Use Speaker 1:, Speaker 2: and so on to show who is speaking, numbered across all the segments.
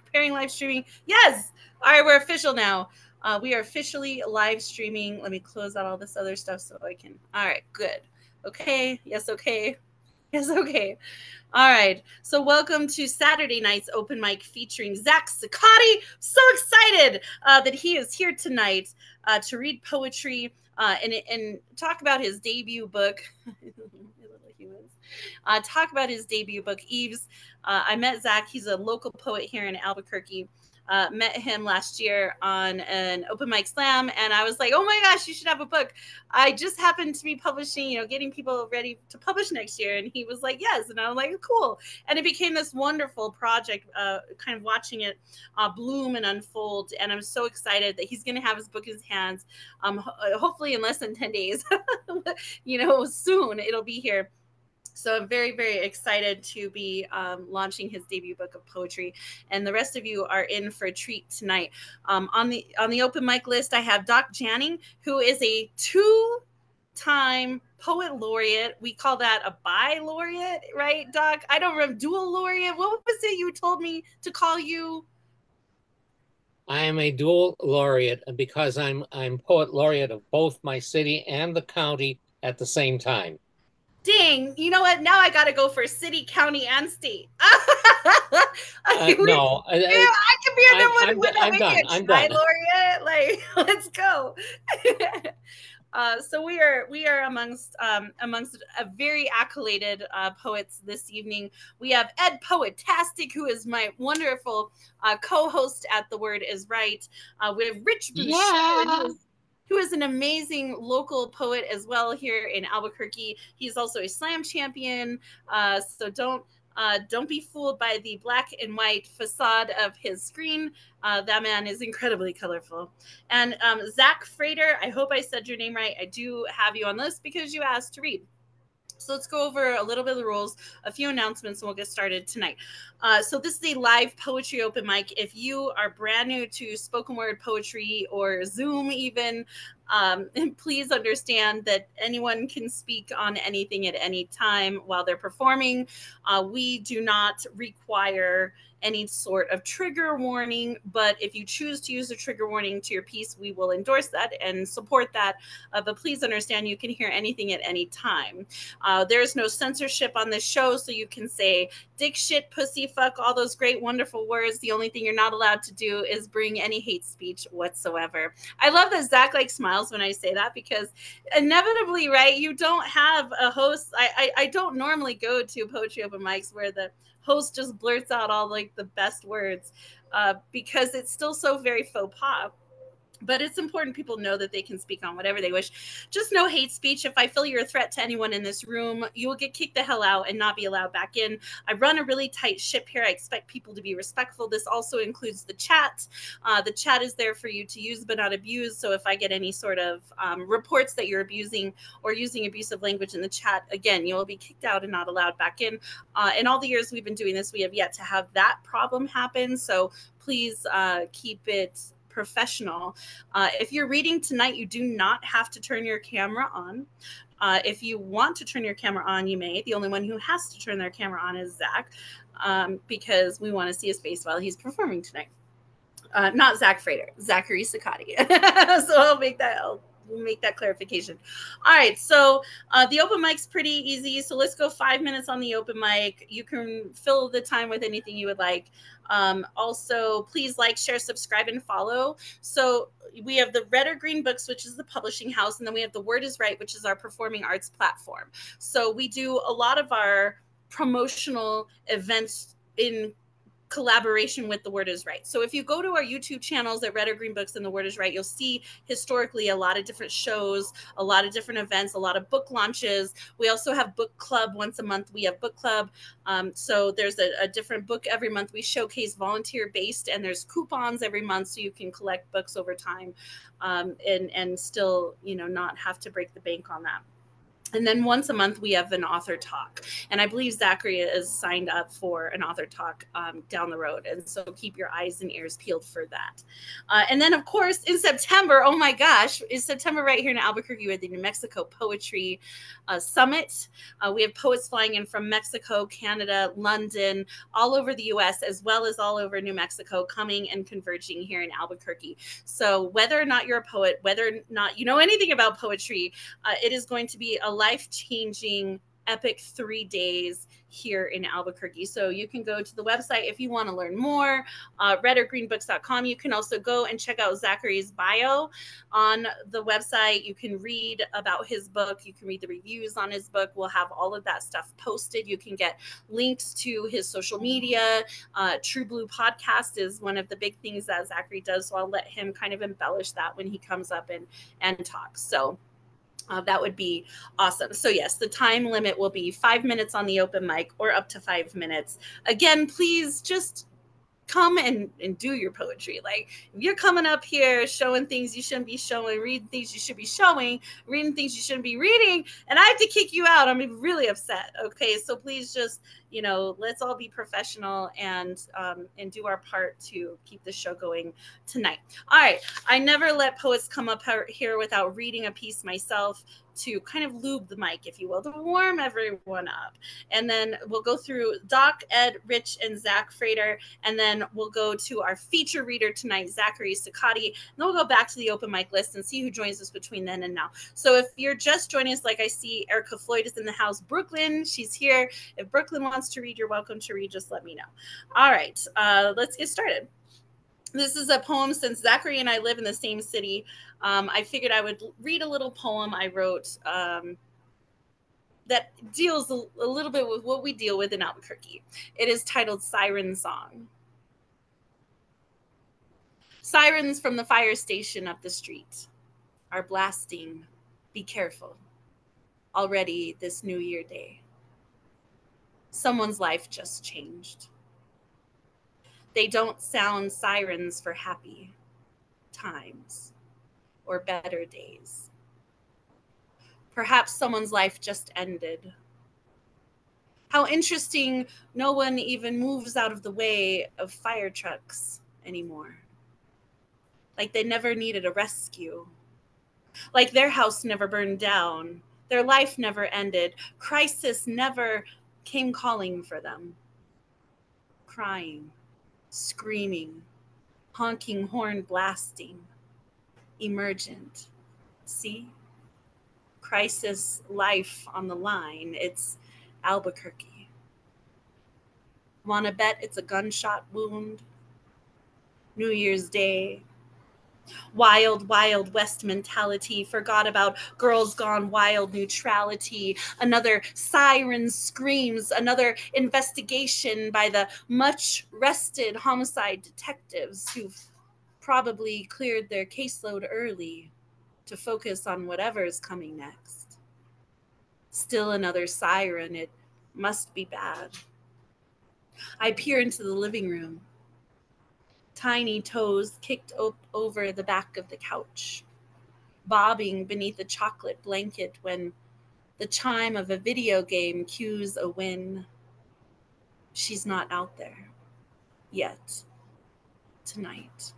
Speaker 1: preparing live streaming. Yes. All right, we're official now. We are officially live streaming. Let me close out all this other stuff so I can. All right, good. Okay. Yes, okay. Yes, okay. All right. So, welcome to Saturday night's open mic featuring Zach Sakati. So excited that he is here tonight to read poetry and talk about his debut book. Little humans. Talk about his debut book, Eves. I met Zach. He's a local poet here in Albuquerque. Met him last year on an open mic slam, and I was like, "Oh my gosh, you should have a book." I just happened to be publishing, getting people ready to publish next year, and he was like, "Yes," and I was like, "Cool." And it became this wonderful project, kind of watching it bloom and unfold. And I'm so excited that he's going to have his book in his hands, hopefully in less than 10 days. Soon it'll be here. So I'm very, very excited to be launching his debut book of poetry, and the rest of you are in for a treat tonight. On the open mic list, I have Doc Janning, who is a two-time poet laureate. We call that a bi laureate, right, Doc? I don't remember, dual laureate. What was it you told me to call you?
Speaker 2: I am a dual laureate because I'm poet laureate of both my city and the county at the same time.
Speaker 1: Dang, you know what? Now I got to go for city, county, and state.
Speaker 2: No,
Speaker 1: I can be
Speaker 2: I'm
Speaker 1: another one
Speaker 2: I'm
Speaker 1: with that.
Speaker 2: I'm
Speaker 1: Maybe
Speaker 2: done.
Speaker 1: a
Speaker 2: I'm
Speaker 1: tri
Speaker 2: done.
Speaker 1: laureate. Like, let's go. So we are amongst a very accoladed poets this evening. We have Ed Poetastic, who is my wonderful co-host at The Word Is Right. We have Rich Bouchard,
Speaker 2: Yeah.
Speaker 1: who is an amazing local poet as well here in Albuquerque. He's also a slam champion. So don't be fooled by the black and white facade of his screen. That man is incredibly colorful. And Zach Frater, I hope I said your name right. I do have you on this because you asked to read. So let's go over a little bit of the rules, a few announcements, and we'll get started tonight. So this is a live poetry open mic. If you are brand new to spoken word poetry or Zoom even, please understand that anyone can speak on anything at any time while they're performing. We do not require any sort of trigger warning, but if you choose to use a trigger warning to your piece, we will endorse that and support that. But please understand you can hear anything at any time. There is no censorship on this show, so you can say dick, shit, pussy, fuck, all those great, wonderful words. The only thing you're not allowed to do is bring any hate speech whatsoever. I love that Zach like smiles when I say that because inevitably, right, you don't have a host. I don't normally go to poetry open mics where the host just blurts out all like the best words because it's still so very faux pas, but it's important people know that they can speak on whatever they wish. Just no hate speech. If I feel you're a threat to anyone in this room, you will get kicked the hell out and not be allowed back in. I run a really tight ship here. I expect people to be respectful. This also includes the chat. The chat is there for you to use but not abuse. So if I get any sort of reports that you're abusing or using abusive language in the chat, again, you will be kicked out and not allowed back in. In all the years we've been doing this, we have yet to have that problem happen. So please keep it professional. If you're reading tonight, you do not have to turn your camera on. If you want to turn your camera on, you may. The only one who has to turn their camera on is Zach, because we want to see his face while he's performing tonight. Not Zach Frater, Zachary Sakati. So I'll make that clarification. All right, so the open mic's pretty easy. So let's go 5 minutes on the open mic. You can fill the time with anything you would like. Also, please like, share, subscribe, and follow. So we have the Red or Green Books, which is the publishing house, and then we have the Word is Right, which is our performing arts platform. So we do a lot of our promotional events in collaboration with The Word is Right. So if you go to our YouTube channels at Red or Green Books and The Word is Right, you'll see historically a lot of different shows, a lot of different events, a lot of book launches. We also have book club once a month. We have book club. So there's a different book every month. We showcase volunteer based, and there's coupons every month so you can collect books over time, and still not have to break the bank on that. And then once a month, we have an author talk. And I believe Zachary is signed up for an author talk down the road. And so keep your eyes and ears peeled for that. And then, of course, in September, oh my gosh, is September right here in Albuquerque with the New Mexico Poetry Summit. We have poets flying in from Mexico, Canada, London, all over the US, as well as all over New Mexico, coming and converging here in Albuquerque. So whether or not you're a poet, whether or not you know anything about poetry, it is going to be a life-changing epic 3 days here in Albuquerque. So you can go to the website if you want to learn more, redorgreenbooks.com. You can also go and check out Zachary's bio on the website. You can read about his book. You can read the reviews on his book. We'll have all of that stuff posted. You can get links to his social media. True Blue Podcast is one of the big things that Zachary does. So I'll let him kind of embellish that when he comes up and talks. So that would be awesome. So yes, the time limit will be 5 minutes on the open mic or up to 5 minutes. Again, please just come and do your poetry. Like if you're coming up here showing things you shouldn't be showing, reading things you should be showing, reading things you shouldn't be reading, and I have to kick you out, I'm really upset. Okay, so please just, let's all be professional and do our part to keep the show going tonight. All right, I never let poets come up here without reading a piece myself to kind of lube the mic, if you will, to warm everyone up. And then we'll go through Doc, Ed, Rich, and Zach Frater, and then we'll go to our feature reader tonight, Zachary Sakati, and then we'll go back to the open mic list and see who joins us between then and now. So if you're just joining us, like I see Erica Floyd is in the house, Brooklyn, she's here. If Brooklyn wants to read, you're welcome to read, just let me know. All right, let's get started. This is a poem. Since Zachary and I live in the same city, I figured I would read a little poem I wrote that deals a little bit with what we deal with in Albuquerque. It is titled Siren Song. Sirens from the fire station up the street are blasting, "Be careful," already this New Year day. Someone's life just changed. They don't sound sirens for happy times or better days. Perhaps someone's life just ended. How interesting, no one even moves out of the way of fire trucks anymore. Like they never needed a rescue. Like their house never burned down. Their life never ended. Crisis never came calling for them. Crying, screaming, honking horn blasting, emergent. See? Crisis life on the line. It's Albuquerque. Wanna bet it's a gunshot wound? New Year's Day. Wild, wild West mentality. Forgot about girls gone wild neutrality. Another siren screams. Another investigation by the much rested homicide detectives who've probably cleared their caseload early to focus on whatever's coming next. Still another siren. It must be bad. I peer into the living room. Tiny toes kicked over the back of the couch, bobbing beneath a chocolate blanket when the chime of a video game cues a win. She's not out there yet. Tonight.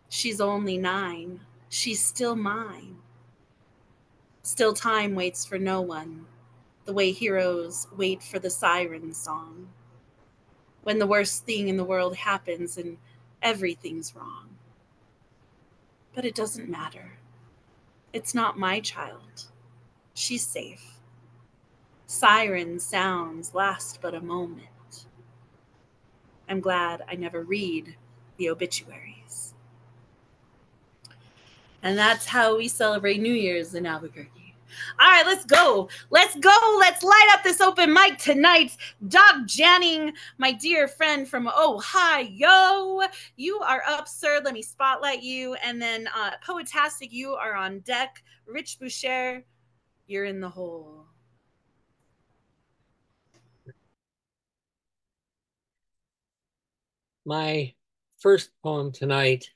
Speaker 1: She's only 9. She's still mine. Still time waits for no one, the way heroes wait for the siren song. When the worst thing in the world happens and everything's wrong. But it doesn't matter. It's not my child. She's safe. Siren sounds last but a moment. I'm glad I never read the obituaries. And that's how we celebrate New Year's in Albuquerque. All right, let's go. Let's go. Let's light up this open mic tonight. Doc Janning, my dear friend from Ohio, you are up, sir. Let me spotlight you. And then Poetastic, you are on deck. Rich Boucher, you're in the hole.
Speaker 2: My first poem tonight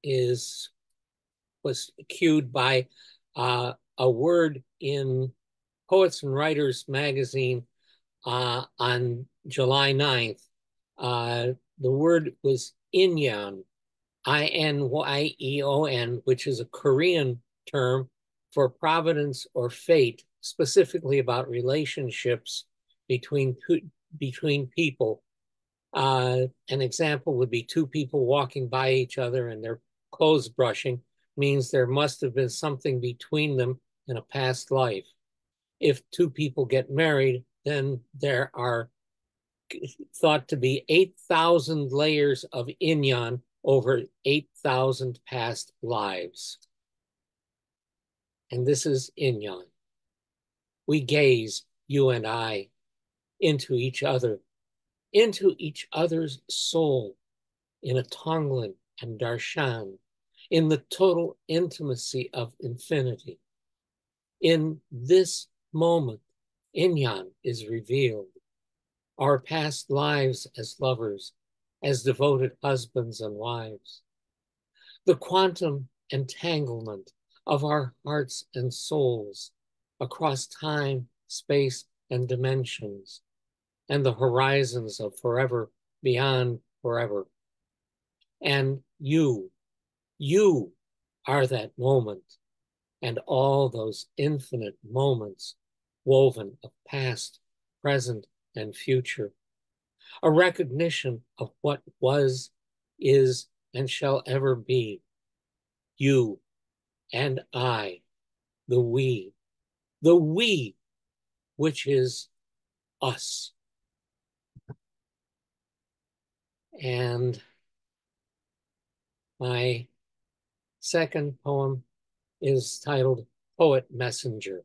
Speaker 2: was cued by a word in Poets and Writers magazine on July 9th. The word was Inyon, Inyeon, which is a Korean term for providence or fate, specifically about relationships between people. An example would be two people walking by each other and their clothes brushing means there must have been something between them in a past life. If two people get married, then there are thought to be 8,000 layers of inyan over 8,000 past lives. And this is inyan. We gaze, you and I, into each other's soul in a Tonglen and Darshan, in the total intimacy of infinity. In this moment, Inyan is revealed. Our past lives as lovers, as devoted husbands and wives. The quantum entanglement of our hearts and souls across time, space, and dimensions, and the horizons of forever beyond forever. And you are that moment, and all those infinite moments woven of past, present, and future. A recognition of what was, is, and shall ever be. You and I, the we, which is us. And my second poem is titled Poet Messenger.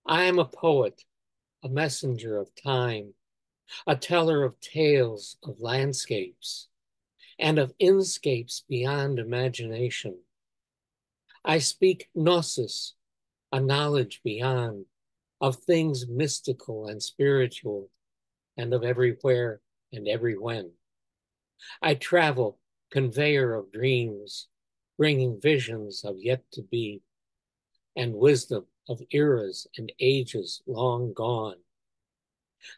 Speaker 2: I am a poet, a messenger of time, a teller of tales of landscapes and of inscapes beyond imagination. I speak gnosis, a knowledge beyond, of things mystical and spiritual, and of everywhere and every when. I travel, conveyor of dreams, bringing visions of yet to be, and wisdom of eras and ages long gone.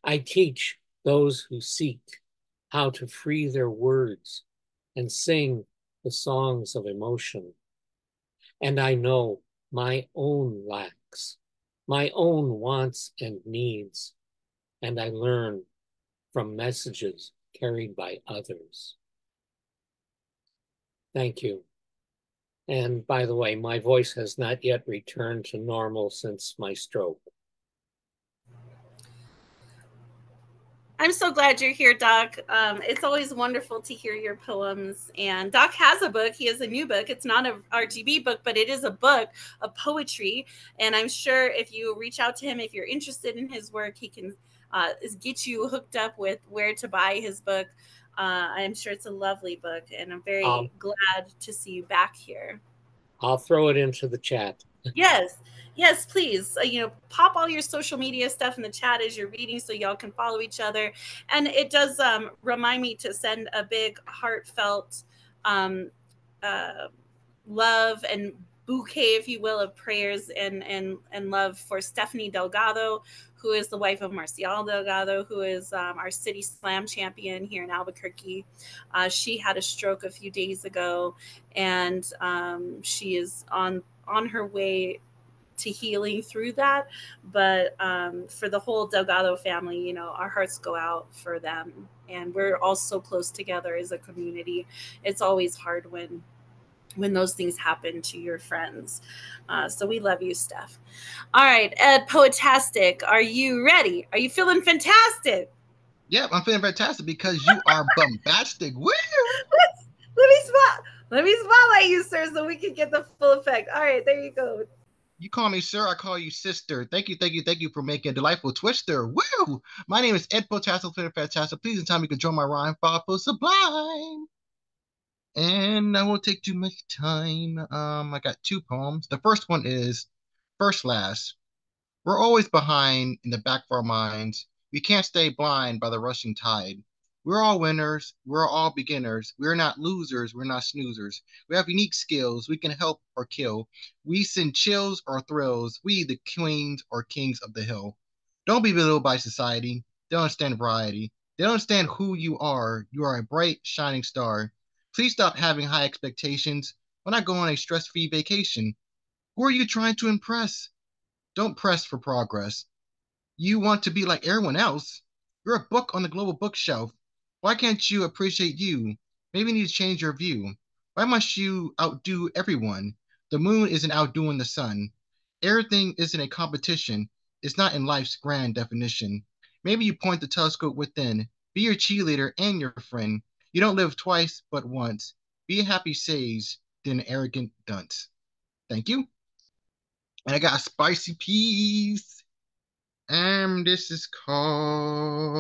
Speaker 2: I teach those who seek how to free their words and sing the songs of emotion. And I know my own lacks, my own wants and needs, and I learn from messages carried by others. Thank you. And by the way, my voice has not yet returned to normal since my stroke.
Speaker 1: I'm so glad you're here, Doc. It's always wonderful to hear your poems. And Doc has a book. He has a new book. It's not an RGB book, but it is a book of poetry. And I'm sure if you reach out to him, if you're interested in his work, he can get you hooked up with where to buy his book. I'm sure it's a lovely book, and I'm very glad to see you back here.
Speaker 2: I'll throw it into the chat.
Speaker 1: Yes. Yes, please. Pop all your social media stuff in the chat as you're reading so y'all can follow each other. And it does remind me to send a big heartfelt love and bouquet, if you will, of prayers and love for Stephanie Delgado, who is the wife of Marcial Delgado, who is our city slam champion here in Albuquerque. She had a stroke a few days ago, and she is on her way to healing through that. But for the whole Delgado family, our hearts go out for them. And we're all so close together as a community. It's always hard when those things happen to your friends. So we love you, Steph. All right, Ed Poetastic, are you ready? Are you feeling fantastic?
Speaker 3: Yep, I'm feeling fantastic because you are bombastic. Woo!
Speaker 1: Let me smile at you, sir, so we can get the full effect. All right, there you go.
Speaker 3: You call me sir, I call you sister. Thank you for making a delightful twister. Woo! My name is Ed Poetastic, feeling fantastic. Please, in time you can join my rhyme, powerful, sublime. And I won't take too much time. I got two poems. The first one is First Last. We're always behind in the back of our minds. We can't stay blind by the rushing tide. We're all winners. We're all beginners. We're not losers. We're not snoozers. We have unique skills. We can help or kill. We send chills or thrills. We the queens or kings of the hill. Don't be belittled by society. They don't understand variety. They don't understand who you are. You are a bright, shining star. Please stop having high expectations. Why not go on a stress-free vacation? Who are you trying to impress? Don't press for progress. You want to be like everyone else. You're a book on the global bookshelf. Why can't you appreciate you? Maybe you need to change your view. Why must you outdo everyone? The moon isn't outdoing the sun. Everything isn't a competition. It's not in life's grand definition. Maybe you point the telescope within. Be your cheerleader and your friend. You don't live twice, but once. Be a happy sage, then an arrogant dunce. Thank you. And I got a spicy piece. This is called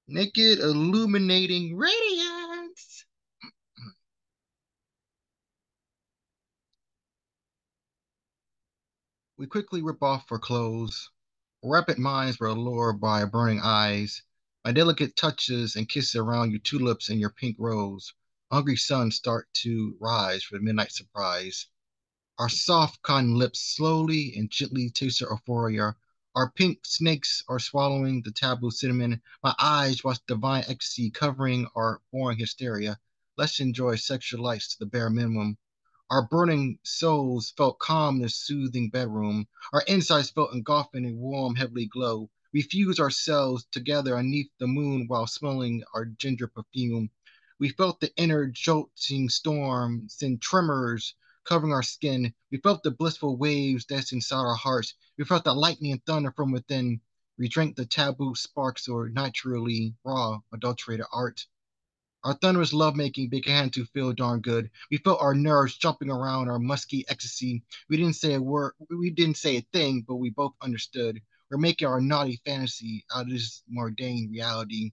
Speaker 3: Naked Illuminating Radiance. We quickly rip off our clothes. Rapid minds were allured by burning eyes. My delicate touches and kisses around your tulips and your pink rose. Hungry suns start to rise for the midnight surprise. Our soft cotton lips slowly and gently taste our euphoria. Our pink snakes are swallowing the taboo cinnamon. My eyes watch divine ecstasy covering our boring hysteria. Let's enjoy sexual lights to the bare minimum. Our burning souls felt calm in the soothing bedroom. Our insides felt engulfed in a warm, heavenly glow. We fused ourselves together underneath the moon while smelling our ginger perfume. We felt the inner jolting storm send tremors covering our skin. We felt the blissful waves that's inside our hearts. We felt the lightning and thunder from within. We drank the taboo sparks or naturally raw, adulterated art. Our thunderous lovemaking began to feel darn good. We felt our nerves jumping around our musky ecstasy. We didn't say a word, we didn't say a thing, but we both understood. We're making our naughty fantasy out of this mundane reality.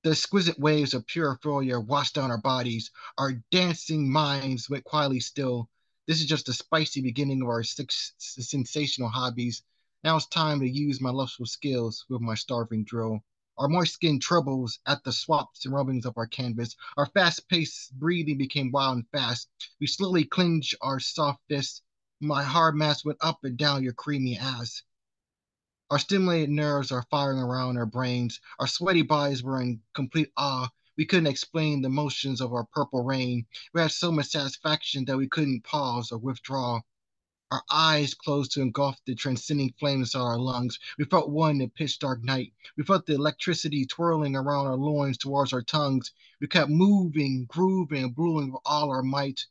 Speaker 3: The exquisite waves of pure euphoria washed down our bodies. Our dancing minds went quietly still. This is just the spicy beginning of our sensational hobbies. Now it's time to use my lustful skills with my starving drill. Our moist skin troubles at the swaps and rubbings of our canvas. Our fast-paced breathing became wild and fast. We slowly clenched our soft fists. My hard mass went up and down your creamy ass. Our stimulated nerves are firing around our brains. Our sweaty bodies were in complete awe. We couldn't explain the motions of our purple rain. We had so much satisfaction that we couldn't pause or withdraw. Our eyes closed to engulf the transcending flames of our lungs. We felt one in the pitch dark night. We felt the electricity twirling around our loins towards our tongues. We kept moving, grooving, and blowing with all our might.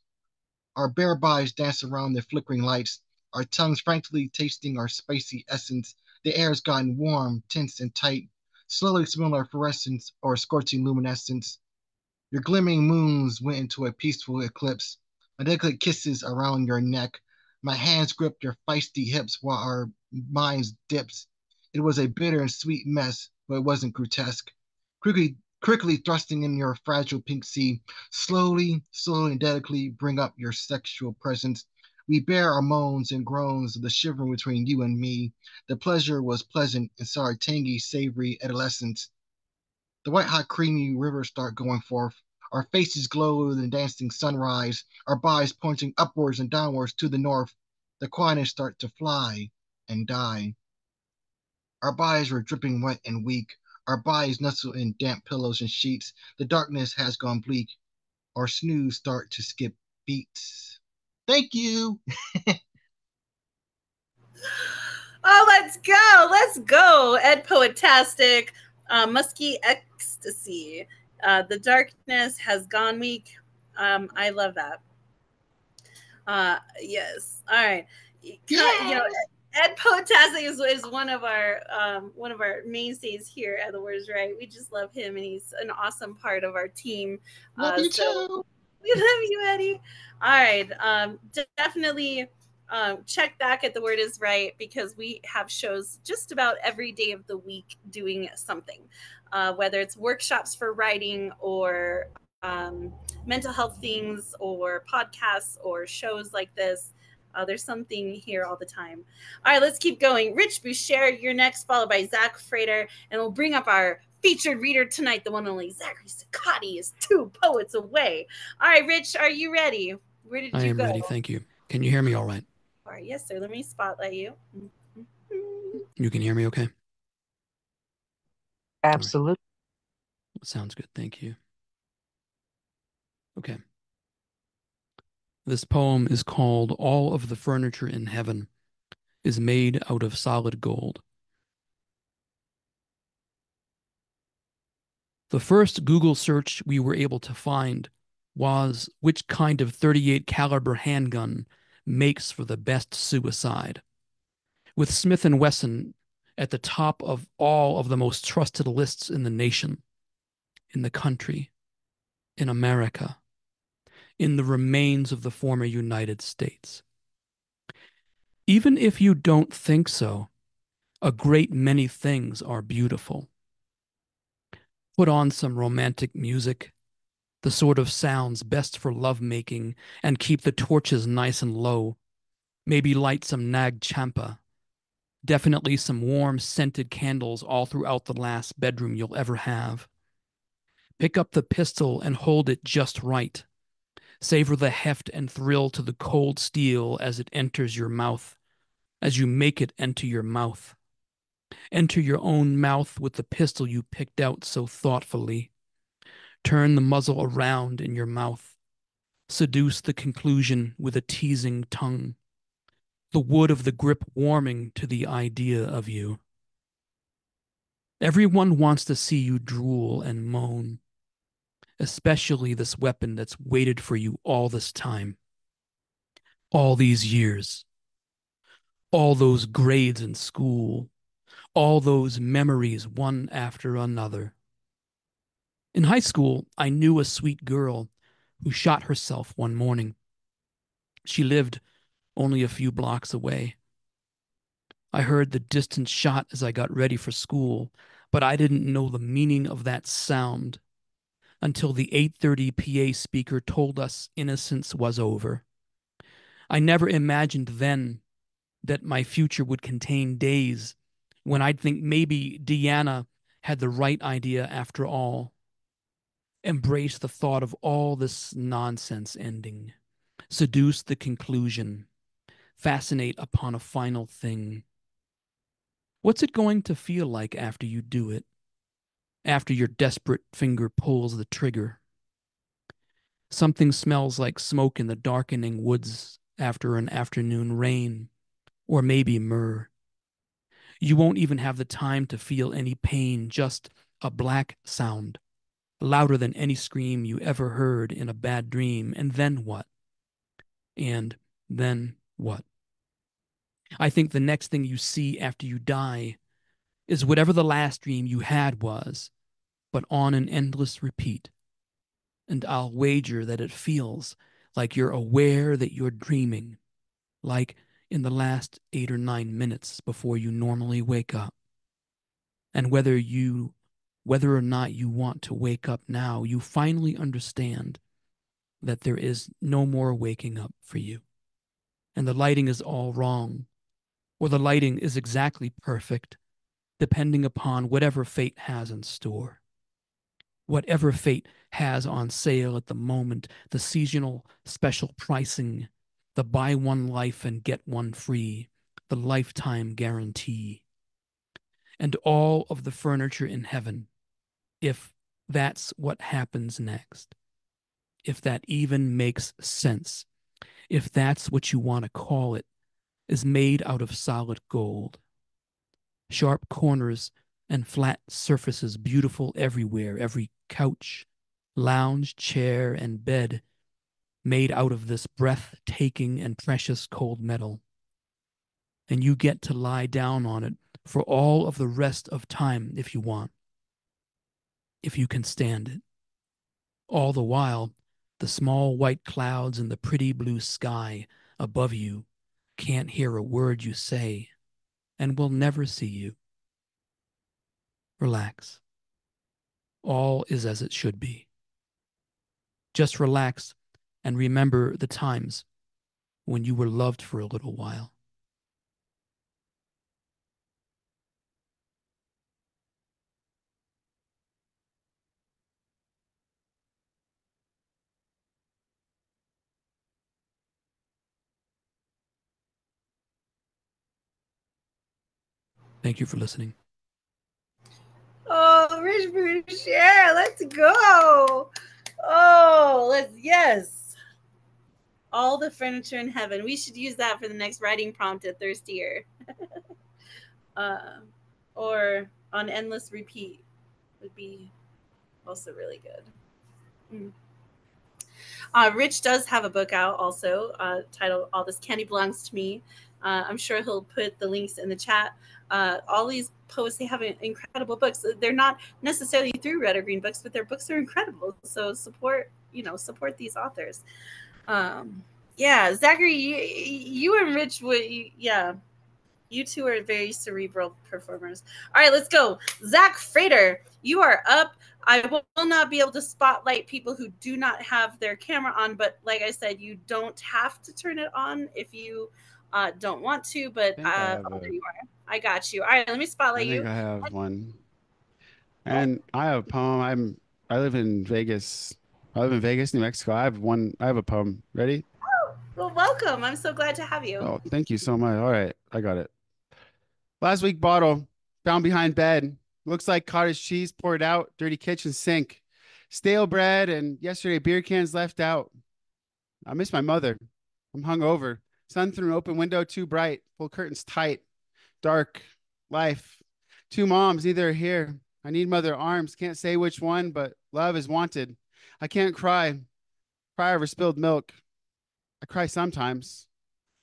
Speaker 3: Our bare bodies danced around the flickering lights, our tongues frankly tasting our spicy essence. The air has gotten warm, tense, and tight, slowly smelling our fluorescence or scorching luminescence. Your glimmering moons went into a peaceful eclipse. My delicate kisses around your neck. My hands gripped your feisty hips while our minds dipped. It was a bitter and sweet mess, but it wasn't grotesque. Quickly thrusting in your fragile pink sea, slowly and delicately bring up your sexual presence. We bear our moans and groans of the shivering between you and me. The pleasure was pleasant and saw a tangy, savory adolescence. The white hot creamy rivers start going forth. Our faces glow in the dancing sunrise, our bodies pointing upwards and downwards to the north. The quietness start to fly and die. Our bodies were dripping wet and weak. Our bodies nestled in damp pillows and sheets. The darkness has gone bleak. Our snooze start to skip beats. Thank you.
Speaker 1: Oh, let's go. Let's go. Ed Poetastic, Musky Ecstasy. The darkness has gone weak. I love that. Yes. All right.
Speaker 3: Yes.
Speaker 1: You know, Ed Poetastic is one of our mainstays here at the Words Right. We just love him, and he's an awesome part of our team.
Speaker 3: Love you too.
Speaker 1: We love you, Eddie. All right. Definitely check back at The Word Is Right, because we have shows just about every day of the week doing something, whether it's workshops for writing or mental health things or podcasts or shows like this. There's something here all the time. All right, let's keep going. Rich Boucher, you're next, followed by Zach Frater, and we'll bring up our featured reader tonight, the one and only Zachary Sakati is 2 poets away. All right, Rich, are you ready? Where did you go?
Speaker 4: I am ready, thank you. Can you hear me all right?
Speaker 1: All right, yes, sir. Let me spotlight you.
Speaker 4: You can hear me okay?
Speaker 5: Absolutely.
Speaker 4: Right. Sounds good, thank you. Okay. This poem is called All of the Furniture in Heaven is Made Out of Solid Gold. The first Google search we were able to find was which kind of .38 caliber handgun makes for the best suicide. With Smith & Wesson at the top of all of the most trusted lists in the nation, in the country, in America, in the remains of the former United States. Even if you don't think so, a great many things are beautiful. Put on some romantic music, the sort of sounds best for lovemaking, and keep the torches nice and low. Maybe light some Nag Champa. Definitely some warm, scented candles all throughout the last bedroom you'll ever have. Pick up the pistol and hold it just right. Savor the heft and thrill to the cold steel as it enters your mouth, as you make it enter your mouth. Enter your own mouth with the pistol you picked out so thoughtfully. Turn the muzzle around in your mouth. Seduce the conclusion with a teasing tongue. The wood of the grip warming to the idea of you. Everyone wants to see you drool and moan, especially this weapon that's waited for you all this time, all these years, all those grades in school, all those memories one after another. In high school, I knew a sweet girl who shot herself one morning. She lived only a few blocks away. I heard the distant shot as I got ready for school, but I didn't know the meaning of that sound until the 8:30 PA speaker told us innocence was over. I never imagined then that my future would contain days when I'd think maybe Deanna had the right idea after all. Embrace the thought of all this nonsense ending. Seduce the conclusion. Fascinate upon a final thing. What's it going to feel like after you do it? After your desperate finger pulls the trigger? Something smells like smoke in the darkening woods after an afternoon rain, or maybe myrrh. You won't even have the time to feel any pain, just a black sound, louder than any scream you ever heard in a bad dream. And then what? And then what? I think the next thing you see after you die is whatever the last dream you had was, but on an endless repeat. And I'll wager that it feels like you're aware that you're dreaming, like in the last 8 or 9 minutes before you normally wake up. And whether or not you want to wake up now, you finally understand that there is no more waking up for you. And the lighting is all wrong, or the lighting is exactly perfect, depending upon whatever fate has in store. Whatever fate has on sale at the moment, the seasonal special pricing, the buy one life and get one free, the lifetime guarantee. And all of the furniture in heaven, if that's what happens next, if that even makes sense, if that's what you want to call it, is made out of solid gold. Sharp corners and flat surfaces beautiful everywhere, every couch, lounge, chair, and bed made out of this breathtaking and precious cold metal. And you get to lie down on it for all of the rest of time if you want, if you can stand it. All the while, the small white clouds and the pretty blue sky above you can't hear a word you say and will never see you. Relax. All is as it should be. Just relax and remember the times when you were loved for a little while. Thank you for listening.
Speaker 1: Oh, Rich Boucher, let's go. Oh, yes. All the furniture in heaven. We should use that for the next writing prompt at Thirstier. Or on endless repeat would be also really good. Rich does have a book out also titled All This Candy Belongs to Me. I'm sure he'll put the links in the chat. All these poets, they have incredible books. They're not necessarily through Red or Green Books, but their books are incredible. So support these authors. Zachary, you and Rich you two are very cerebral performers. All right, let's go. Zach Frater, you are up. I will not be able to spotlight people who do not have their camera on, but like I said, you don't have to turn it on if you don't want to, but there you are. I got you. All right, let me spotlight you.
Speaker 5: I think I have one. And I have a poem. I live in Vegas. I live in Vegas, New Mexico. I have a poem. Ready?
Speaker 1: Well, welcome. I'm so glad to have you.
Speaker 5: Oh, thank you so much. All right, I got it. Last week bottle found behind bed. Looks like cottage cheese poured out, dirty kitchen sink. Stale bread and yesterday beer cans left out. I miss my mother. I'm hungover. Sun through an open window too bright. Pull curtains tight. Dark. Life. Two moms, neither are here. I need mother arms. Can't say which one, but love is wanted. I can't cry. Cry over spilled milk. I cry sometimes.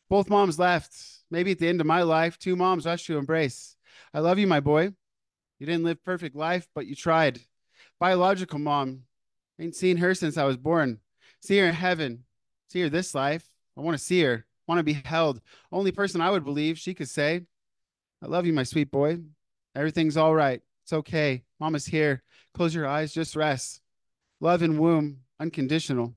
Speaker 5: Both moms left. Maybe at the end of my life, two moms rush to embrace. I love you, my boy. You didn't live perfect life, but you tried. Biological mom. Ain't seen her since I was born. See her in heaven. See her this life. I want to see her. Want to be held. Only person I would believe she could say, I love you, my sweet boy. Everything's all right. It's okay. Mama's here. Close your eyes. Just rest. Love in womb. Unconditional.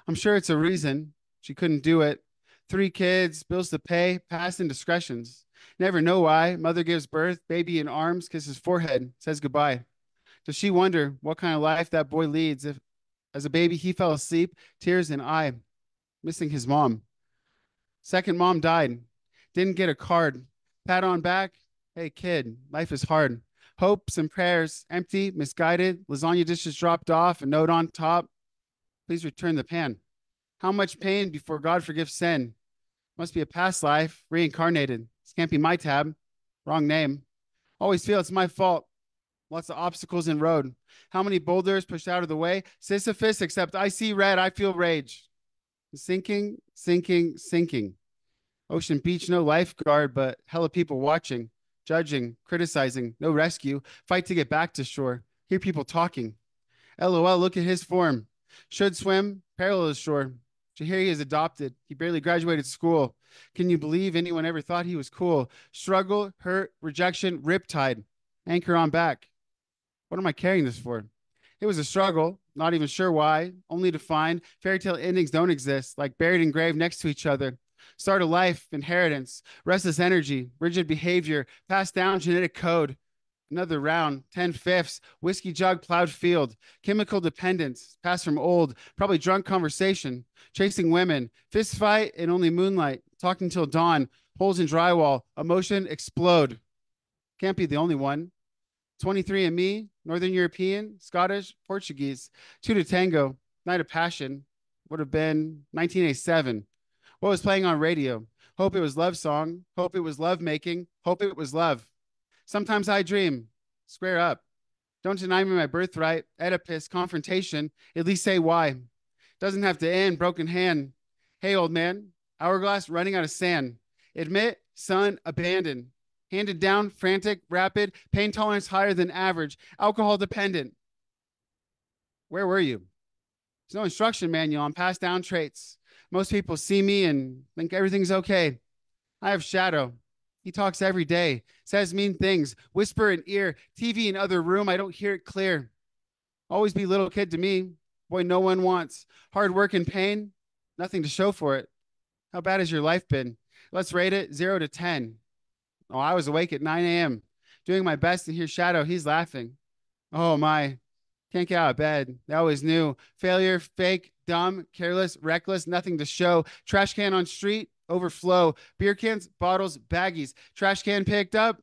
Speaker 5: I'm sure it's a reason she couldn't do it. 3 kids, bills to pay, past indiscretions. Never know why. Mother gives birth, baby in arms, kisses forehead, says goodbye. Does she wonder what kind of life that boy leads if, as a baby, he fell asleep, tears in eye, missing his mom? Second mom died. Didn't get a card. Pat on back. Hey, kid, life is hard. Hopes and prayers, empty, misguided. Lasagna dishes dropped off, a note on top. Please return the pan. How much pain before God forgives sin? Must be a past life, reincarnated. This can't be my tab. Wrong name. Always feel it's my fault. Lots of obstacles in road. How many boulders pushed out of the way? Sisyphus, except I see red, I feel rage. Sinking, sinking, sinking. Ocean beach, no lifeguard, but hella people watching, judging, criticizing, no rescue. Fight to get back to shore. Hear people talking. LOL, look at his form. Should swim, parallel is shore. Jahiri is adopted. He barely graduated school. Can you believe anyone ever thought he was cool? Struggle, hurt, rejection, riptide. Anchor on back. What am I carrying this for? It was a struggle, not even sure why, only to find fairy tale endings don't exist, like buried and engraved next to each other. Start a life, inheritance, restless energy, rigid behavior, passed down genetic code. Another round, 10/5, whiskey jug plowed field, chemical dependence, passed from old, probably drunk conversation, chasing women, fist fight and only moonlight, talking till dawn, holes in drywall, emotion explode. Can't be the only one. 23andMe, Northern European, Scottish, Portuguese, 2 to Tango, Night of Passion, would have been 1987. What was playing on radio? Hope it was love song, hope it was love making, hope it was love. Sometimes I dream. Square up. Don't deny me my birthright. Oedipus, confrontation. At least say why. Doesn't have to end. Broken hand. Hey, old man. Hourglass running out of sand. Admit, son, abandoned. Handed down, frantic, rapid. Pain tolerance higher than average. Alcohol dependent. Where were you? There's no instruction manual on passed down traits. Most people see me and think everything's okay. I have shadow. He talks every day, says mean things, whisper in ear, TV in other room, I don't hear it clear. Always be little kid to me, boy no one wants. Hard work and pain, nothing to show for it. How bad has your life been? Let's rate it 0 to 10. Oh, I was awake at 9 a.m. doing my best to hear Shadow. He's laughing. Oh my. Can't get out of bed. They always knew. Failure, fake, dumb, careless, reckless, nothing to show. Trash can on street, overflow. Beer cans, bottles, baggies. Trash can picked up.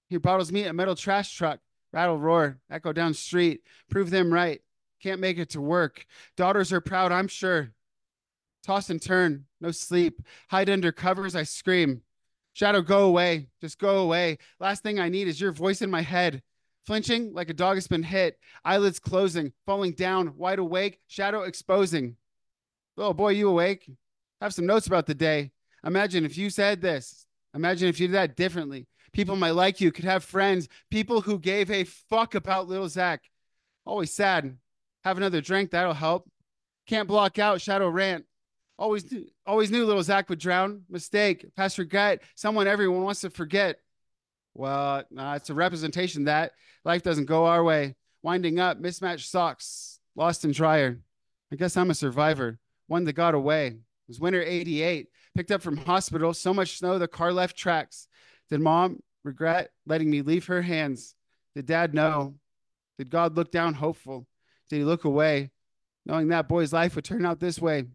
Speaker 5: Here bottles meet a metal trash truck. Rattle, roar, echo down street. Prove them right. Can't make it to work. Daughters are proud, I'm sure. Toss and turn, no sleep. Hide under covers, I scream. Shadow, go away. Just go away. Last thing I need is your voice in my head. Flinching like a dog has been hit. Eyelids closing, falling down, wide awake. Shadow exposing. Little boy, you awake? Have some notes about the day. Imagine if you said this. Imagine if you did that differently. People might like you, could have friends. People who gave a fuck about little Zach. Always sad. Have another drink, that'll help. Can't block out, Shadow rant. Always knew little Zach would drown. Mistake, past regret, someone everyone wants to forget. Well, it's a representation that life doesn't go our way. Winding up, mismatched socks, lost and dryer. I guess I'm a survivor. One that got away. It was winter 88. Picked up from hospital, so much snow the car left tracks. Did mom regret letting me leave her hands? Did dad know? Did God look down hopeful? Did he look away, knowing that boy's life would turn out this way?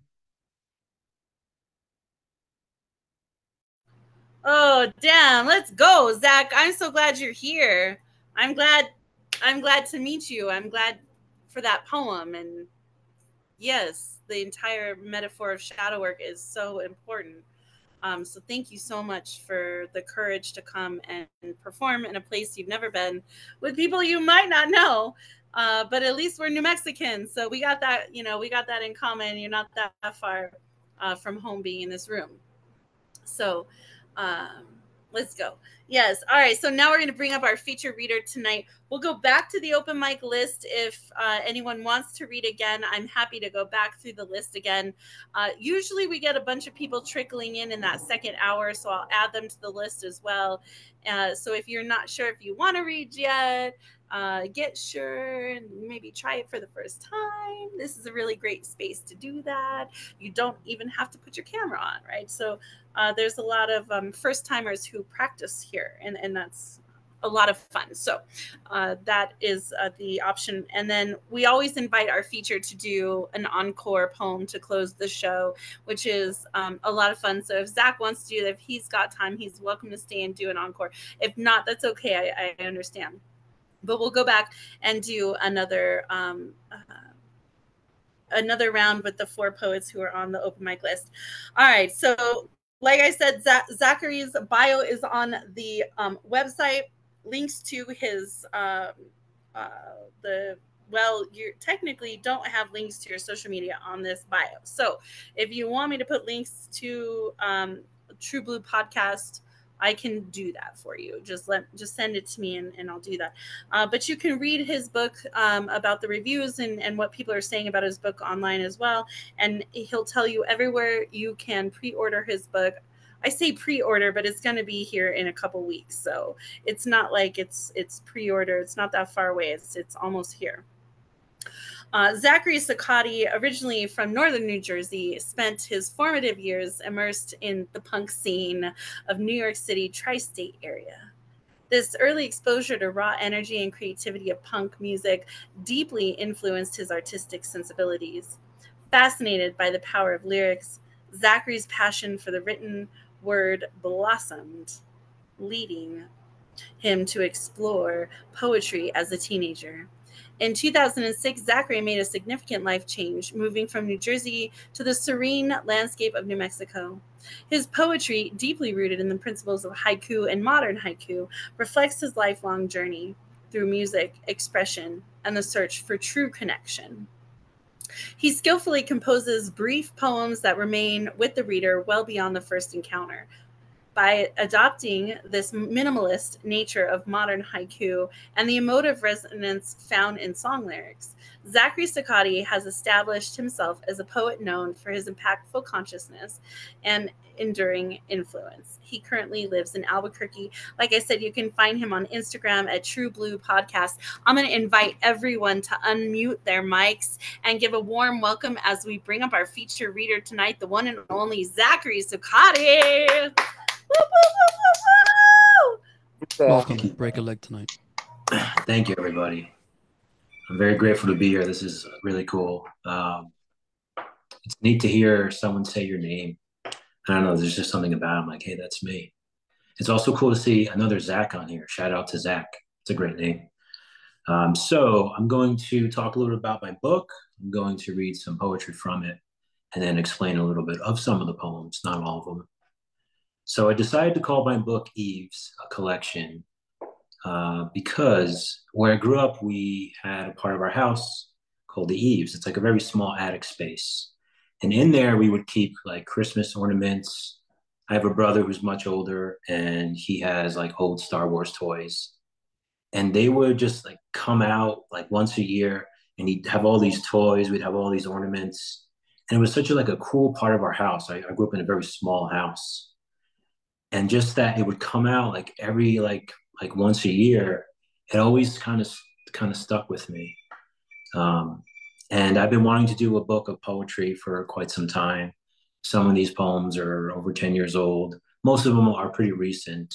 Speaker 1: Oh, damn. Let's go, Zach. I'm so glad you're here. I'm glad to meet you. I'm glad for that poem. And yes, the entire metaphor of shadow work is so important. So thank you so much for the courage to come and perform in a place you've never been with people you might not know. But at least we're New Mexicans. So we got that, we got that in common. You're not that far from home being in this room. So let's go. Yes. All right. So now we're going to bring up our feature reader tonight. We'll go back to the open mic list. If anyone wants to read again, I'm happy to go back through the list again. Usually we get a bunch of people trickling in that second hour, so I'll add them to the list as well. So if you're not sure if you want to read yet, get sure and maybe try it for the first time. This is a really great space to do that. You don't even have to put your camera on, right? So there's a lot of first timers who practice here, and that's a lot of fun. So that is the option. And then we always invite our feature to do an encore poem to close the show, which is a lot of fun. So if Zach wants to do that, if he's got time, he's welcome to stay and do an encore. If not, that's okay. I understand. But we'll go back and do another round with the 4 poets who are on the open mic list. All right. So like I said, Zachary's bio is on the website. Links to his you technically don't have links to your social media on this bio. So if you want me to put links to True Blue Podcast, I can do that for you. Just send it to me and I'll do that. But you can read his book about the reviews and what people are saying about his book online as well. And he'll tell you everywhere you can pre-order his book. I say pre-order, but it's going to be here in a couple weeks. So it's not like it's pre-order. It's not that far away. It's almost here. Zachary Saccotti, originally from northern New Jersey, spent his formative years immersed in the punk scene of New York City tri-state area. This early exposure to raw energy and creativity of punk music deeply influenced his artistic sensibilities. Fascinated by the power of lyrics, Zachary's passion for the written word blossomed, leading him to explore poetry as a teenager. In 2006, Zachary made a significant life change, moving from New Jersey to the serene landscape of New Mexico. His poetry, deeply rooted in the principles of haiku and modern haiku, reflects his lifelong journey through music, expression, and the search for true connection. He skillfully composes brief poems that remain with the reader well beyond the first encounter. By adopting this minimalist nature of modern haiku and the emotive resonance found in song lyrics, Zachary Saccotti has established himself as a poet known for his impactful consciousness and enduring influence. He currently lives in Albuquerque. Like I said, you can find him on Instagram at True Blue Podcast. I'm going to invite everyone to unmute their mics and give a warm welcome as we bring up our feature reader tonight, the one and only Zachary Saccotti. Woo, woo, woo, woo, woo!
Speaker 4: Welcome. Break a leg tonight.
Speaker 6: Thank you, everybody. I'm very grateful to be here. This is really cool. It's neat to hear someone say your name. I don't know, there's just something about it. I'm like, hey, that's me. It's also cool to see another Zach on here. Shout out to Zach. It's a great name. So I'm going to talk a little bit about my book. I'm going to read some poetry from it and then explain a little bit of some of the poems, not all of them. So I decided to call my book Eves, a collection, because where I grew up, we had a part of our house called the Eaves. It's like a very small attic space. And in there, we would keep like Christmas ornaments. I have a brother who's much older, and he has like old Star Wars toys. And they would just like come out like once a year, and he'd have all these toys. We'd have all these ornaments. And it was such a cool part of our house. I grew up in a very small house. And just that it would come out like every like once a year, it always kind of stuck with me. And I've been wanting to do a book of poetry for quite some time. Some of these poems are over 10 years old. Most of them are pretty recent.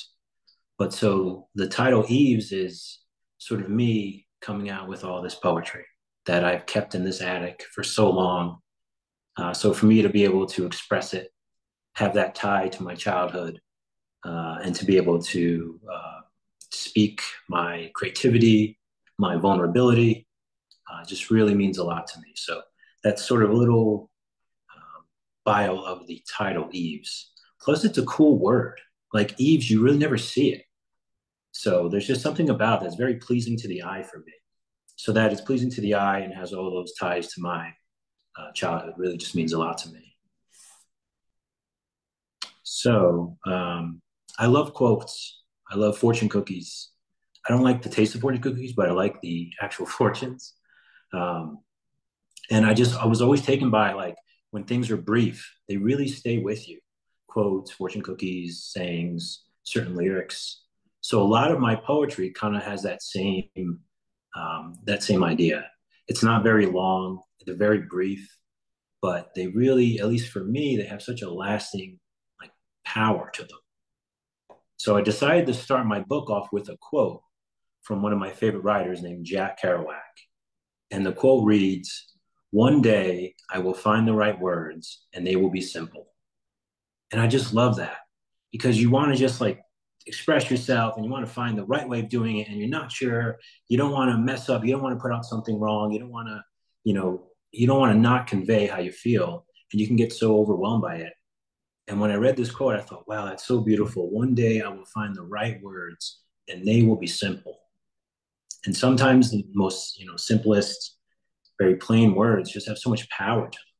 Speaker 6: But so the title Eves is sort of me coming out with all this poetry that I've kept in this attic for so long. So for me to be able to express it, have that tie to my childhood, and to be able to speak my creativity, my vulnerability, just really means a lot to me. So that's sort of a little bio of the title Eves. Plus, it's a cool word. Like Eves, you really never see it. So there's just something about that's very pleasing to the eye for me. So that it's pleasing to the eye and has all those ties to my childhood really just means a lot to me. So I love quotes. I love fortune cookies. I don't like the taste of fortune cookies, but I like the actual fortunes. And I was always taken by like when things are brief, they really stay with you. Quotes, fortune cookies, sayings, certain lyrics. So a lot of my poetry kind of has that same idea. It's not very long, they're very brief, but they really, at least for me, they have such a lasting like power to them. So I decided to start my book off with a quote from one of my favorite writers named Jack Kerouac. And the quote reads, "One day I will find the right words and they will be simple." And I just love that because you want to just like express yourself and you want to find the right way of doing it. And you're not sure, you don't want to mess up. You don't want to put out something wrong. You don't want to, you don't want to not convey how you feel, and you can get so overwhelmed by it. And when I read this quote, I thought, wow, that's so beautiful. One day I will find the right words and they will be simple. And sometimes the most, simplest, very plain words just have so much power to them.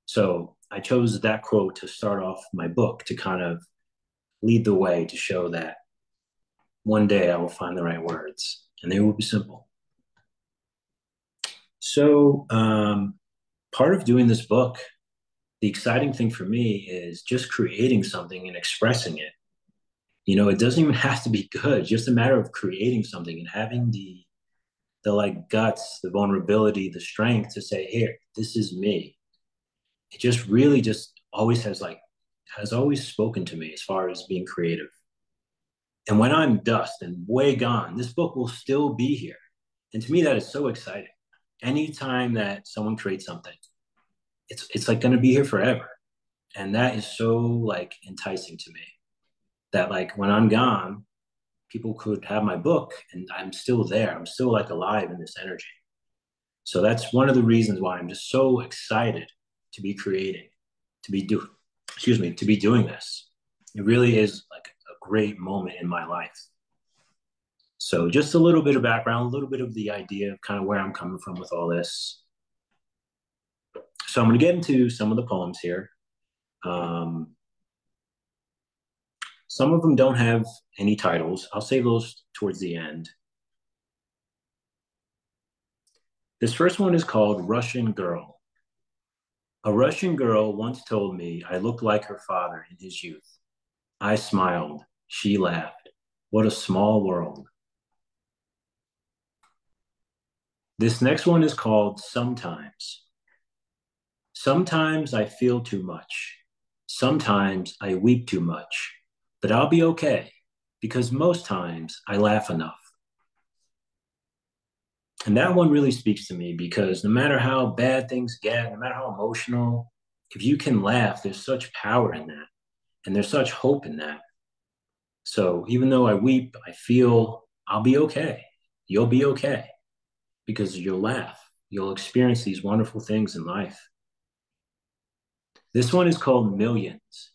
Speaker 6: So I chose that quote to start off my book to kind of lead the way to show that one day I will find the right words and they will be simple. So part of doing this book, the exciting thing for me is just creating something and expressing it. It doesn't even have to be good. It's just a matter of creating something and having the like guts, the vulnerability, the strength to say, here, this is me. It just really just always has always spoken to me as far as being creative. And when I'm dust and way gone, this book will still be here. And to me, that is so exciting. Anytime that someone creates something, it's like going to be here forever. And that is so like enticing to me that like when I'm gone, people could have my book and I'm still there. I'm still like alive in this energy. So that's one of the reasons why I'm just so excited to be creating, to be doing this. It really is like a great moment in my life. So just a little bit of background, a little bit of the idea of kind of where I'm coming from with all this. So I'm going to get into some of the poems here. Some of them don't have any titles. I'll save those towards the end. This first one is called Russian Girl. A Russian girl once told me I looked like her father in his youth. I smiled. She laughed. What a small world. This next one is called Sometimes. Sometimes I feel too much. Sometimes I weep too much. But I'll be okay, because most times I laugh enough. And that one really speaks to me because no matter how bad things get, no matter how emotional, if you can laugh, there's such power in that. And there's such hope in that. So even though I weep, I feel I'll be okay. You'll be okay because you'll laugh. You'll experience these wonderful things in life. This one is called Millions.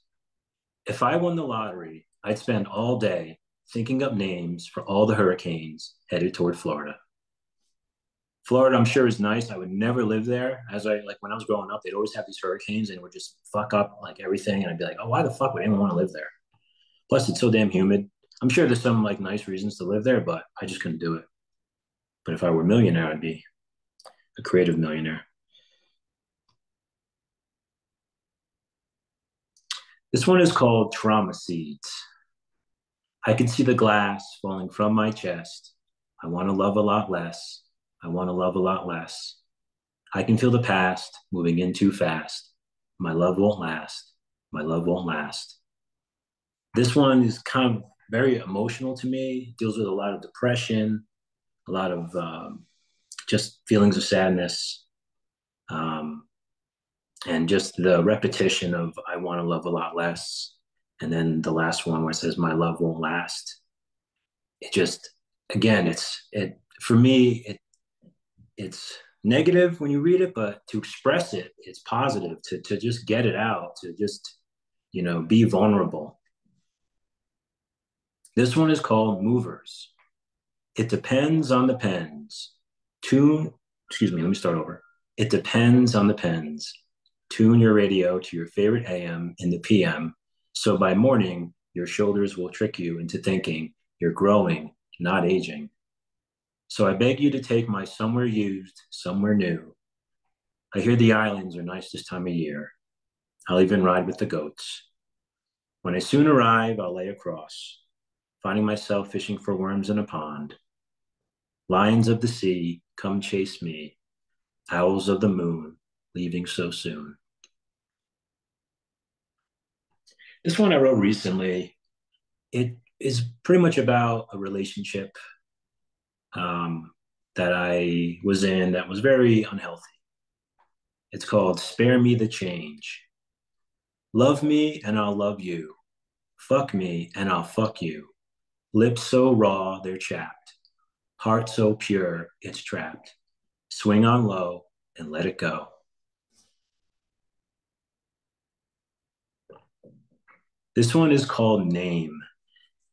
Speaker 6: If I won the lottery, I'd spend all day thinking up names for all the hurricanes headed toward Florida. Florida, I'm sure, is nice. I would never live there. Like when I was growing up, they'd always have these hurricanes and it would just fuck up like everything. And I'd be like, oh, why the fuck would anyone want to live there? Plus, it's so damn humid. I'm sure there's some like nice reasons to live there, but I just couldn't do it. But if I were a millionaire, I'd be a creative millionaire. This one is called Trauma Seeds. I can see the glass falling from my chest. I want to love a lot less. I want to love a lot less. I can feel the past moving in too fast. My love won't last. My love won't last. This one is kind of very emotional to me. It deals with a lot of depression, a lot of just feelings of sadness, and just the repetition of I want to love a lot less. And then the last one where it says my love won't last. It just, again, for me, it's negative when you read it, but to express it, it's positive to just get it out, to just, be vulnerable. This one is called Movers. It depends on the pens. Let me start over. It depends on the pens. Tune your radio to your favorite AM in the PM. So by morning, your shoulders will trick you into thinking you're growing, not aging. So I beg you to take my somewhere used, somewhere new. I hear the islands are nice this time of year. I'll even ride with the goats. When I soon arrive, I'll lay across, finding myself fishing for worms in a pond. Lions of the sea, come chase me. Owls of the moon, leaving so soon. This one I wrote recently. It is pretty much about a relationship that I was in that was very unhealthy. It's called Spare Me the Change. Love me and I'll love you. Fuck me and I'll fuck you. Lips so raw, they're chapped. Heart so pure, it's trapped. Swing on low and let it go. This one is called Name.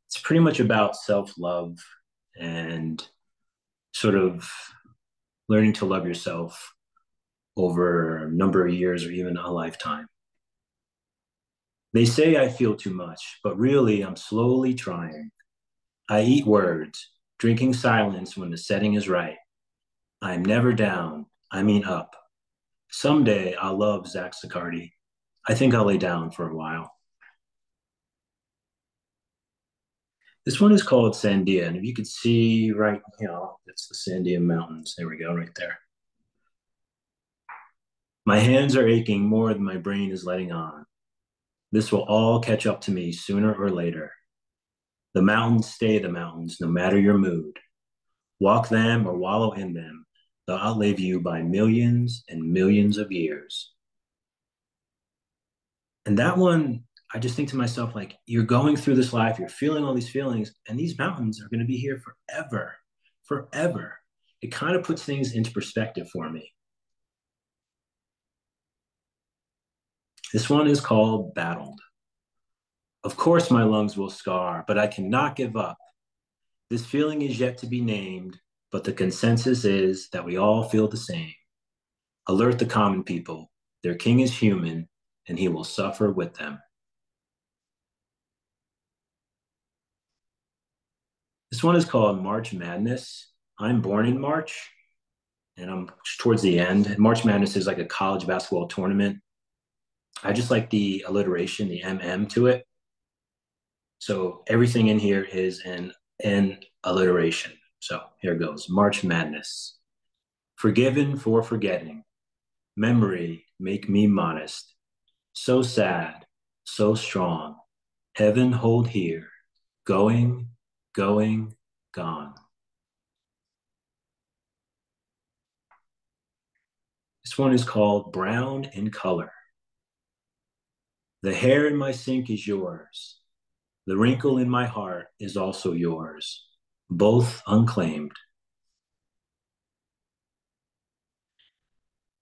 Speaker 6: It's pretty much about self-love and sort of learning to love yourself over a number of years or even a lifetime. They say I feel too much, but really I'm slowly trying. I eat words, drinking silence when the setting is right. I'm never down, I mean up. Someday I'll love Zach Sicardi. I think I'll lay down for a while. This one is called Sandia, and if you could see right, it's the Sandia Mountains. There we go, right there. My hands are aching more than my brain is letting on. This will all catch up to me sooner or later. The mountains stay the mountains, no matter your mood. Walk them or wallow in them. They'll outlive you by millions and millions of years. And that one, I just think to myself, like, you're going through this life, you're feeling all these feelings, and these mountains are going to be here forever, forever. It kind of puts things into perspective for me. This one is called Battled. Of course my lungs will scar, but I cannot give up. This feeling is yet to be named, but the consensus is that we all feel the same. Alert the common people. Their king is human, and he will suffer with them. This one is called March Madness. I'm born in March, and I'm towards the end. March Madness is like a college basketball tournament. I just like the alliteration, the MM to it. So everything in here is an alliteration. So here goes. March Madness. Forgiven for forgetting. Memory make me modest. So sad, so strong. Heaven hold here. Going, going, gone. This one is called Brown in Color. The hair in my sink is yours. The wrinkle in my heart is also yours, both unclaimed.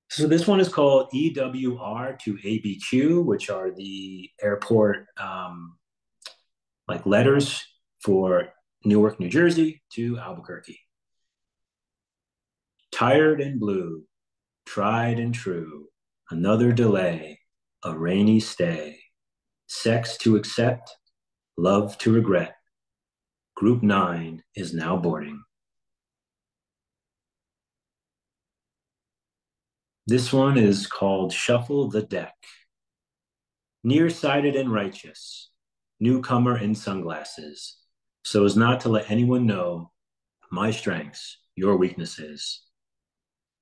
Speaker 6: So this one is called EWR to ABQ, which are the airport like letters for Newark, New Jersey to Albuquerque. Tired and blue, tried and true, another delay, a rainy stay, sex to accept, love to regret. Group 9 is now boarding. This one is called Shuffle the Deck. Nearsighted and righteous, newcomer in sunglasses, so as not to let anyone know my strengths, your weaknesses.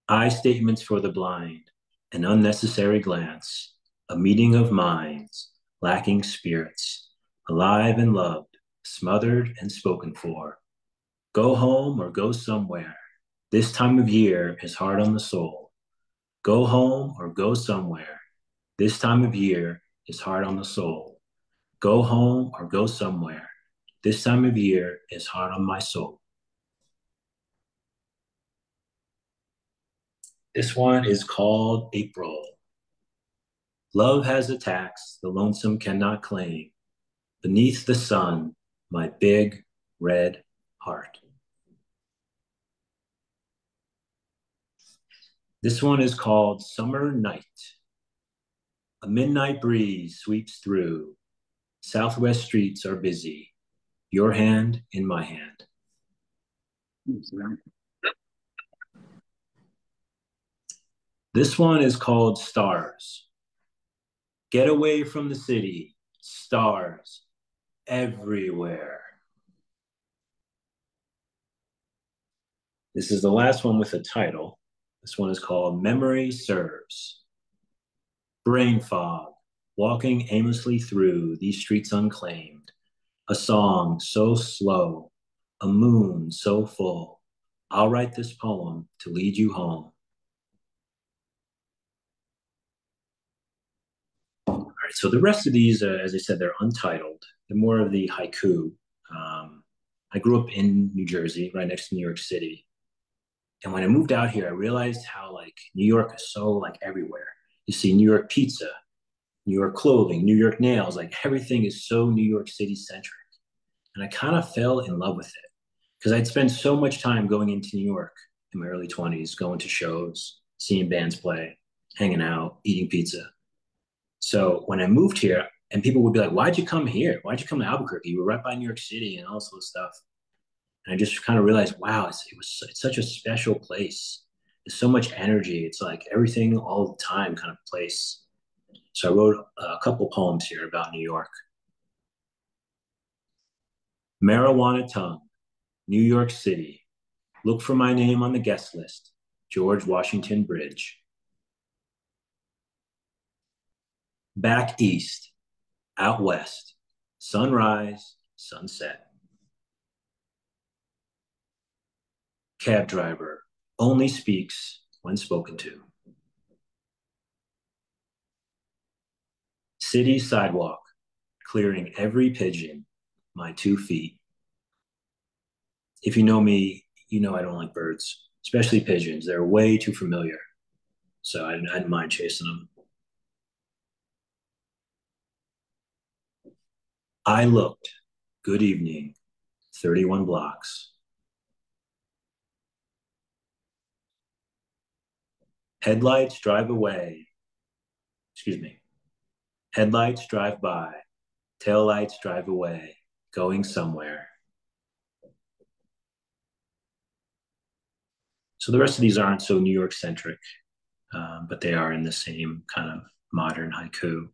Speaker 6: I statements for the blind, an unnecessary glance, a meeting of minds, lacking spirits, alive and loved, smothered and spoken for. Go home or go somewhere. This time of year is hard on the soul. Go home or go somewhere. This time of year is hard on the soul. Go home or go somewhere. This time of year is hard on my soul. This one is called April. Love has attacks the lonesome cannot claim. Beneath the sun, my big red heart. This one is called Summer Night. A midnight breeze sweeps through. Southwest streets are busy. Your hand in my hand. This one is called Stars. Get away from the city. Stars everywhere. This is the last one with a title. This one is called Memory Serves. Brain fog, walking aimlessly through these streets unclaimed. A song so slow, a moon so full. I'll write this poem to lead you home. All right, so the rest of these, as I said, they're untitled. They're more of the haiku. I grew up in New Jersey, right next to New York City. And when I moved out here, I realized how like New York is so like everywhere. You see New York pizza, New York clothing, New York nails, like everything is so New York City centric. And I kind of fell in love with it because I'd spent so much time going into New York in my early 20s, going to shows, seeing bands play, hanging out, eating pizza. So when I moved here, and people would be like, why'd you come here? Why'd you come to Albuquerque? You were right by New York City and all this other stuff. And I just kind of realized, wow, it's such a special place. There's so much energy. It's like everything all the time kind of place. So I wrote a couple poems here about New York. Marijuana tongue, New York City. Look for my name on the guest list. George Washington Bridge. Back east, out west, sunrise, sunset. Cab driver only speaks when spoken to. City sidewalk, clearing every pigeon, my 2 feet. If you know me, you know I don't like birds, especially pigeons. They're way too familiar. So I didn't mind chasing them. I looked, good evening, 31 blocks. Headlights drive away. Excuse me. Headlights drive by. Taillights drive away, going somewhere. So the rest of these aren't so New York centric, but they are in the same kind of modern haiku.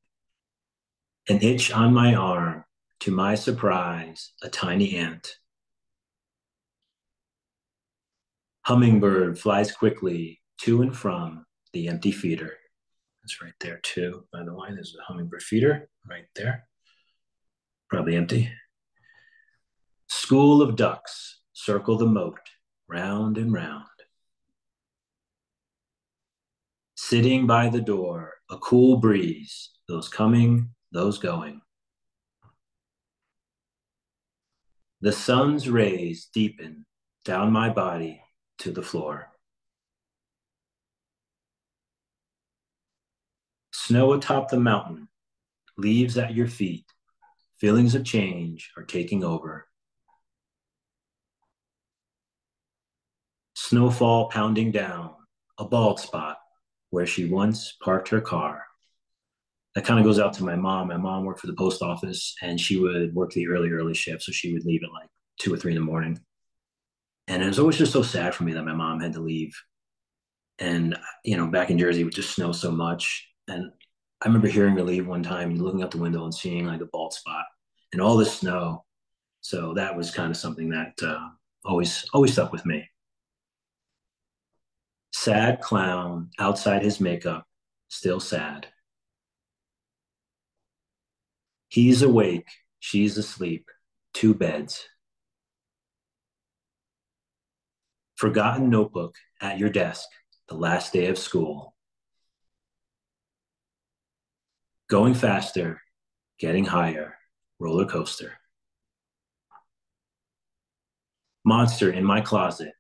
Speaker 6: An itch on my arm, to my surprise, a tiny ant. Hummingbird flies quickly to and from the empty feeder. That's right there too, by the way. There's a hummingbird feeder right there. Probably empty. School of ducks circle the moat, round and round. Sitting by the door, a cool breeze, those coming, those going. The sun's rays deepen down my body to the floor. Snow atop the mountain, leaves at your feet, feelings of change are taking over. Snowfall pounding down, a bald spot where she once parked her car. That kind of goes out to my mom. My mom worked for the post office and she would work the early shift. So she would leave at like 2 or 3 in the morning. And it was always just so sad for me that my mom had to leave. And, you know, back in Jersey, it would just snow so much. And I remember hearing her leave one time and looking out the window and seeing like a bald spot and all this snow. So that was kind of something that always stuck with me. Sad clown outside his makeup, still sad. He's awake, she's asleep, 2 beds. Forgotten notebook at your desk, the last day of school. Going faster, getting higher, roller coaster. Monster in my closet,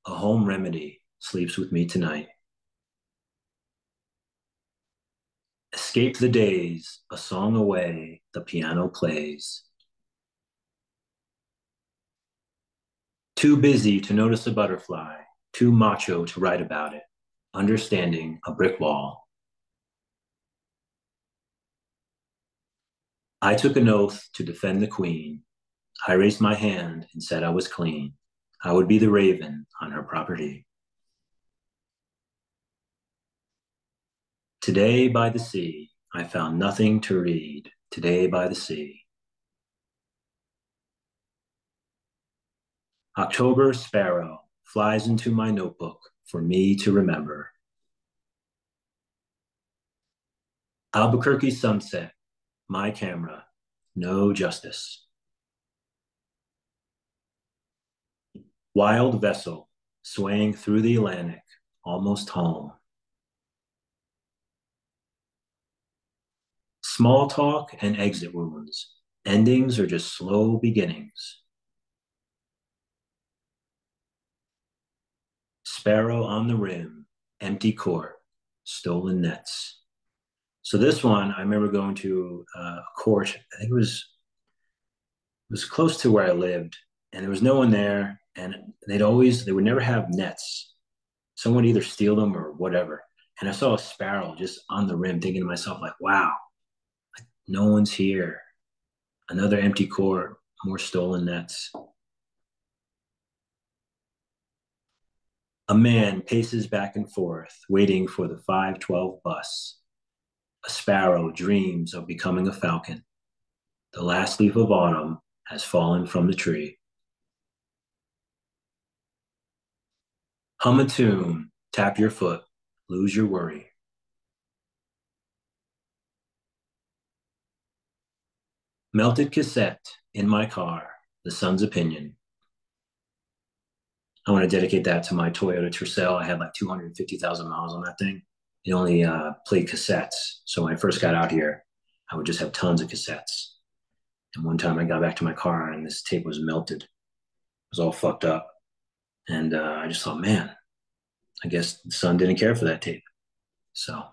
Speaker 6: a home remedy, sleeps with me tonight. Escape the days, a song away, the piano plays. Too busy to notice a butterfly, too macho to write about it, understanding a brick wall. I took an oath to defend the queen. I raised my hand and said I was clean. I would be the raven on her property. Today by the sea, I found nothing to read. Today by the sea. October sparrow flies into my notebook for me to remember. Albuquerque sunset, my camera, no justice. Wild vessel swaying through the Atlantic, almost home. Small talk and exit wounds. Endings are just slow beginnings. Sparrow on the rim, empty court, stolen nets. So this one, I remember going to a court, I think it was close to where I lived, and there was no one there, and they would never have nets. Someone would either steal them or whatever. And I saw a sparrow just on the rim, thinking to myself, like, wow, no one's here. Another empty court, more stolen nets. A man paces back and forth, waiting for the 5:12 bus. A sparrow dreams of becoming a falcon. The last leaf of autumn has fallen from the tree. Hum a tune, tap your foot, lose your worry. Melted cassette in my car, the sun's opinion. I want to dedicate that to my Toyota Tercel. I had like 250,000 miles on that thing. It only played cassettes. So when I first got out here, I would just have tons of cassettes. And one time I got back to my car and this tape was melted. It was all fucked up. And I just thought, man, I guess the sun didn't care for that tape. So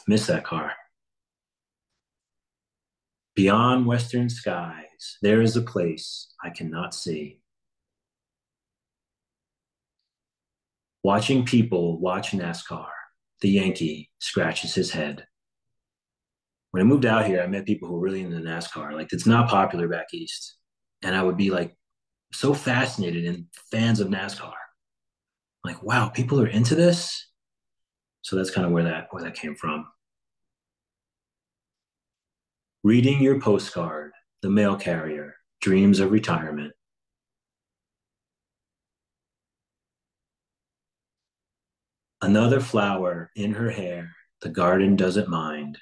Speaker 6: miss that car. Beyond western skies, there is a place I cannot see. Watching people watch NASCAR, the Yankee scratches his head. When I moved out here, I met people who were really into NASCAR. Like, it's not popular back east. And I would be like so fascinated and fans of NASCAR. Like, wow, people are into this. So that's kind of where that came from. Reading your postcard, the mail carrier, dreams of retirement. Another flower in her hair, the garden doesn't mind.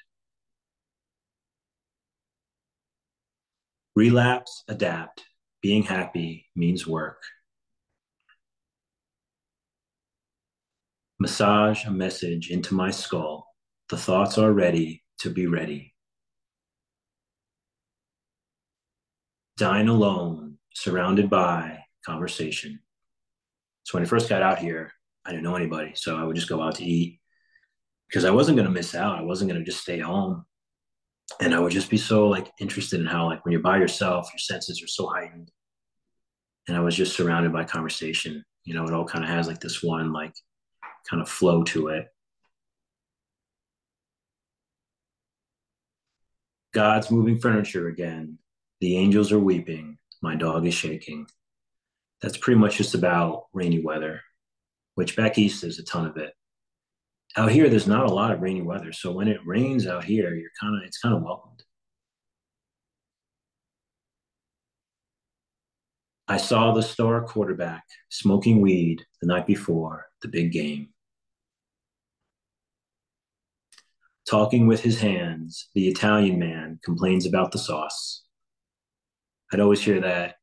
Speaker 6: Relapse, adapt, being happy means work. Massage a message into my skull. The thoughts are ready to be ready. Dine alone, surrounded by conversation. So when I first got out here, I didn't know anybody. So I would just go out to eat because I wasn't going to miss out. I wasn't going to just stay home. And I would just be so like interested in how like when you're by yourself, your senses are so heightened. And I was just surrounded by conversation. You know, it all kind of has like this one like kind of flow to it. God's moving furniture again. The angels are weeping. My dog is shaking. That's pretty much just about rainy weather, which back east there's a ton of it. Out here, there's not a lot of rainy weather. So when it rains out here, it's kind of welcomed. I saw the star quarterback smoking weed the night before the big game. Talking with his hands, the Italian man complains about the sauce. I'd always hear that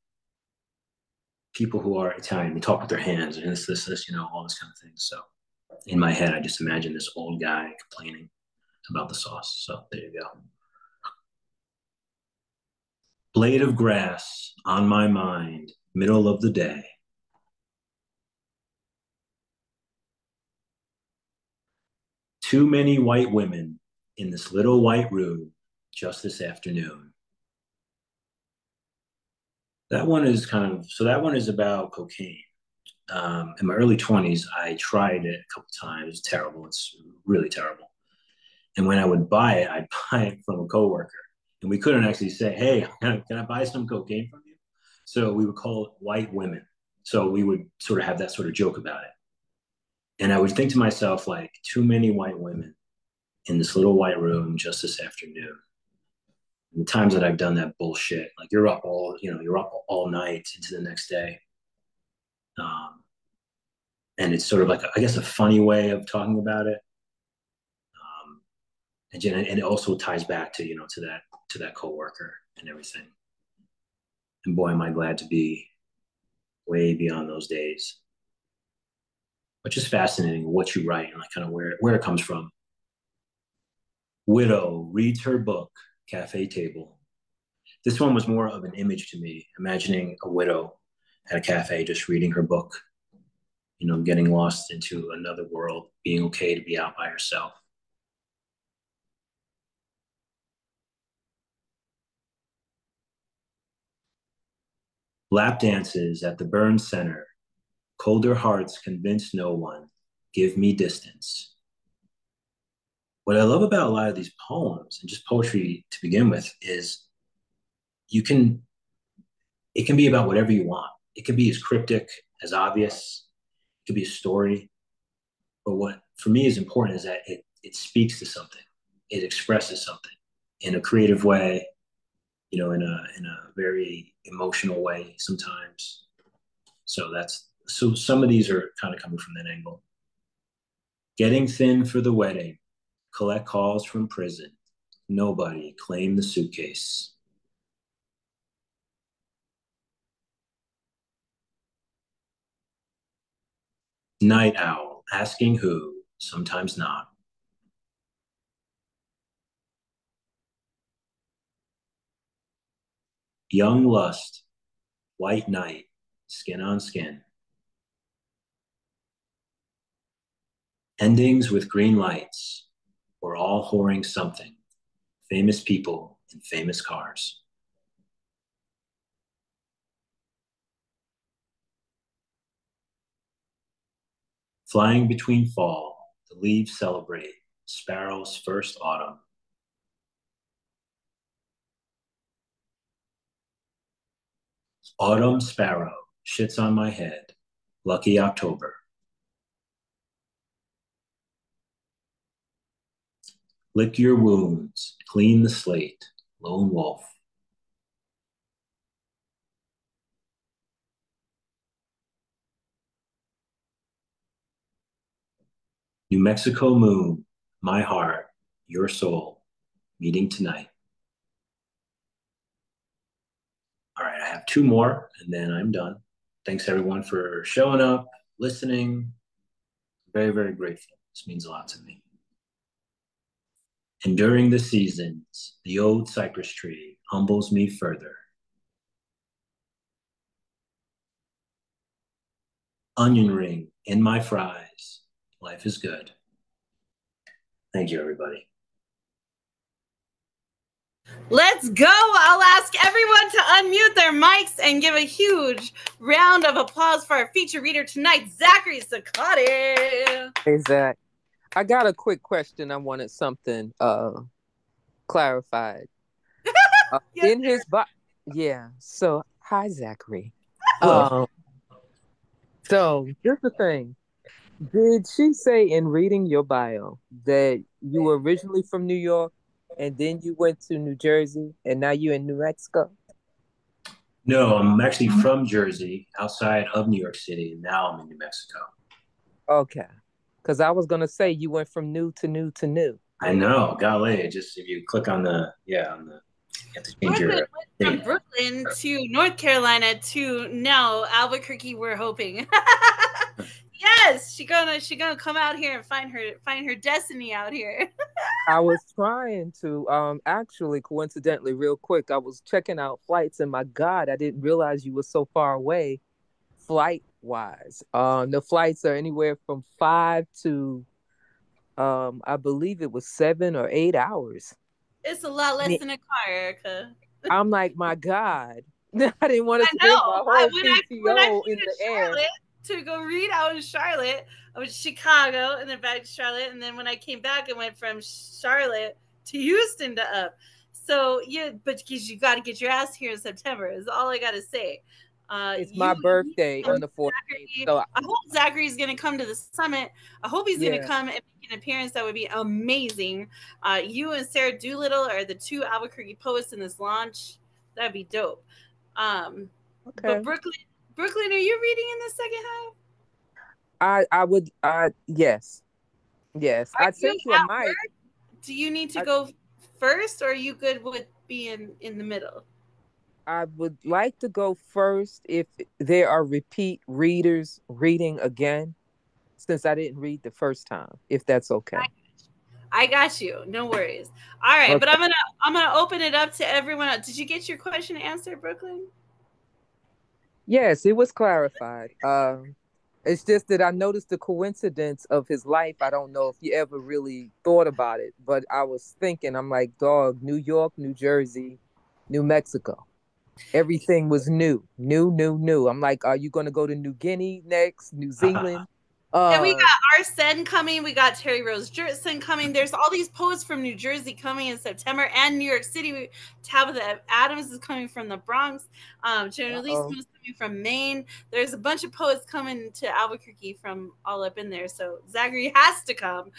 Speaker 6: people who are Italian, they talk with their hands and this, you know, all this kind of thing. So in my head, I just imagine this old guy complaining about the sauce. So there you go. Blade of grass on my mind, middle of the day. Too many white women in this little white room just this afternoon. That one is that one is about cocaine. In my early 20s, I tried it a couple times. It's terrible. It's really terrible. And when I would buy it, I'd buy it from a coworker. And we couldn't actually say, hey, can I buy some cocaine from you? So we would call it white women. So we would sort of have that sort of joke about it. And I would think to myself, like, too many white women in this little white room just this afternoon. And the times that I've done that bullshit, like you're up all night into the next day. And it's sort of like, I guess, a funny way of talking about it. And it also ties back to, to that coworker and everything. And boy, am I glad to be way beyond those days. But just fascinating what you write and like kind of where it comes from. Widow reads her book, cafe table. This one was more of an image to me, imagining a widow at a cafe just reading her book, getting lost into another world, being okay to be out by herself. Lap dances at the Burns Center. Colder hearts convince no one. Give me distance. What I love about a lot of these poems and just poetry to begin with is it can be about whatever you want. It can be as cryptic, as obvious. It could be a story. But what for me is important is that it speaks to something. It expresses something in a creative way, in a very emotional way sometimes. So some of these are kind of coming from that angle. Getting thin for the wedding. Collect calls from prison. Nobody claim the suitcase. Night owl, asking who, sometimes not. Young lust, white night, skin on skin. Endings with green lights. We're all whoring something. Famous people in famous cars. Flying between fall, the leaves celebrate sparrow's first autumn. Autumn sparrow shits on my head. Lucky October. Lick your wounds, clean the slate, lone wolf. New Mexico moon, my heart, your soul, meeting tonight. All right, I have 2 more and then I'm done. Thanks everyone for showing up, listening. Very, very grateful. This means a lot to me. And during the seasons, the old cypress tree humbles me further. Onion ring in my fries. Life is good. Thank you, everybody.
Speaker 1: Let's go. I'll ask everyone to unmute their mics and give a huge round of applause for our feature reader tonight, Zachary Sakati.
Speaker 7: Hey, Zach. I got a quick question. I wanted something clarified.
Speaker 1: Yes,
Speaker 7: In his yeah. So, hi, Zachary.
Speaker 6: Hello.
Speaker 7: So here's the thing. Did she say in reading your bio that you were originally from New York and then you went to New Jersey and now you're in New Mexico?
Speaker 6: No, I'm actually from Jersey, outside of New York City, and now I'm in New Mexico.
Speaker 7: Okay. Because I was going to say you went from new to new to new.
Speaker 6: I know, golly, just if you click on the, you have to change your
Speaker 1: from Brooklyn to North Carolina to now Albuquerque, we're hoping. Yes, she gonna come out here and find her destiny out here.
Speaker 7: I was trying to actually coincidentally real quick, I was checking out flights and my God, I didn't realize you were so far away flight wise. The flights are anywhere from 5 to I believe it was 7 or 8 hours.
Speaker 1: It's a lot less than a car, Erica.
Speaker 7: I'm like, my God. I didn't want to spend my whole PTO in the air.
Speaker 1: To go read out in Charlotte, I was Chicago and then back to Charlotte, and then when I came back, I went from Charlotte to Houston to up. So yeah, but because you got to get your ass here in September is all I got to say.
Speaker 7: It's my birthday on the 14th. So
Speaker 1: I hope Zachary's going to come to the summit. I hope he's going to come and make an appearance. That would be amazing. You and Sarah Doolittle are the 2 Albuquerque poets in this launch. That'd be dope. Okay. But Brooklyn, are you reading in the second half?
Speaker 7: I would yes. I sent you a mic.
Speaker 1: Do you need to go first, or are you good with being in the middle?
Speaker 7: I would like to go first if there are repeat readers reading again, since I didn't read the first time, if that's okay.
Speaker 1: I got you. No worries. All right, okay. But I'm gonna open it up to everyone else. Did you get your question answered, Brooklyn?
Speaker 7: Yes, it was clarified. It's just that I noticed the coincidence of his life. I don't know if you ever really thought about it, but I was thinking, I'm like, dog, New York, New Jersey, New Mexico. Everything was new. I'm like, are you going to go to New Guinea next? New Zealand?
Speaker 1: And we got Arsene coming. We got Terry Rose Jurtson coming. There's all these poets from New Jersey coming in September, and New York City. Tabitha Adams is coming from the Bronx. Jenna Leeson is coming from Maine. There's a bunch of poets coming to Albuquerque from all up in there. So Zachary has to come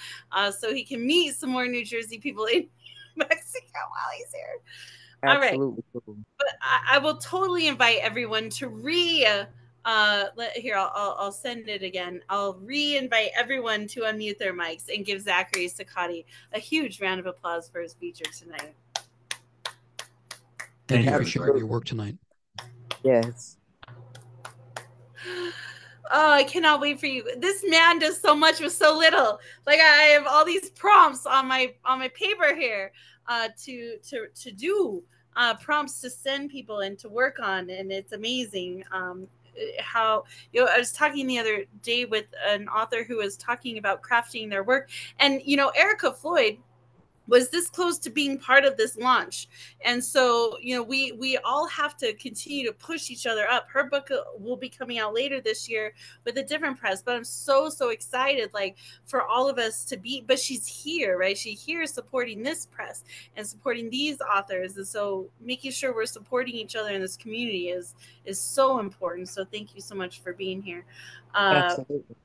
Speaker 1: so he can meet some more New Jersey people in Mexico while he's here.
Speaker 7: Absolutely.
Speaker 1: All right. But I will totally invite everyone to I'll send it again. I'll re-invite everyone to unmute their mics and give Zachary Sakati a huge round of applause for his feature tonight.
Speaker 4: Thank you for sharing your work tonight.
Speaker 7: Yes.
Speaker 1: Oh, I cannot wait for you. This man does so much with so little. Like I have all these prompts on my paper here to do prompts to send people and to work on, and it's amazing. How I was talking the other day with an author who was talking about crafting their work, and Erica Floyd was this close to being part of this launch, and so we all have to continue to push each other up. Her book will be coming out later this year with a different press, but I'm so excited for all of us to be, but she's here, right? She's here supporting this press and supporting these authors, and so making sure we're supporting each other in this community is so important. So thank you so much for being here.
Speaker 7: Absolutely.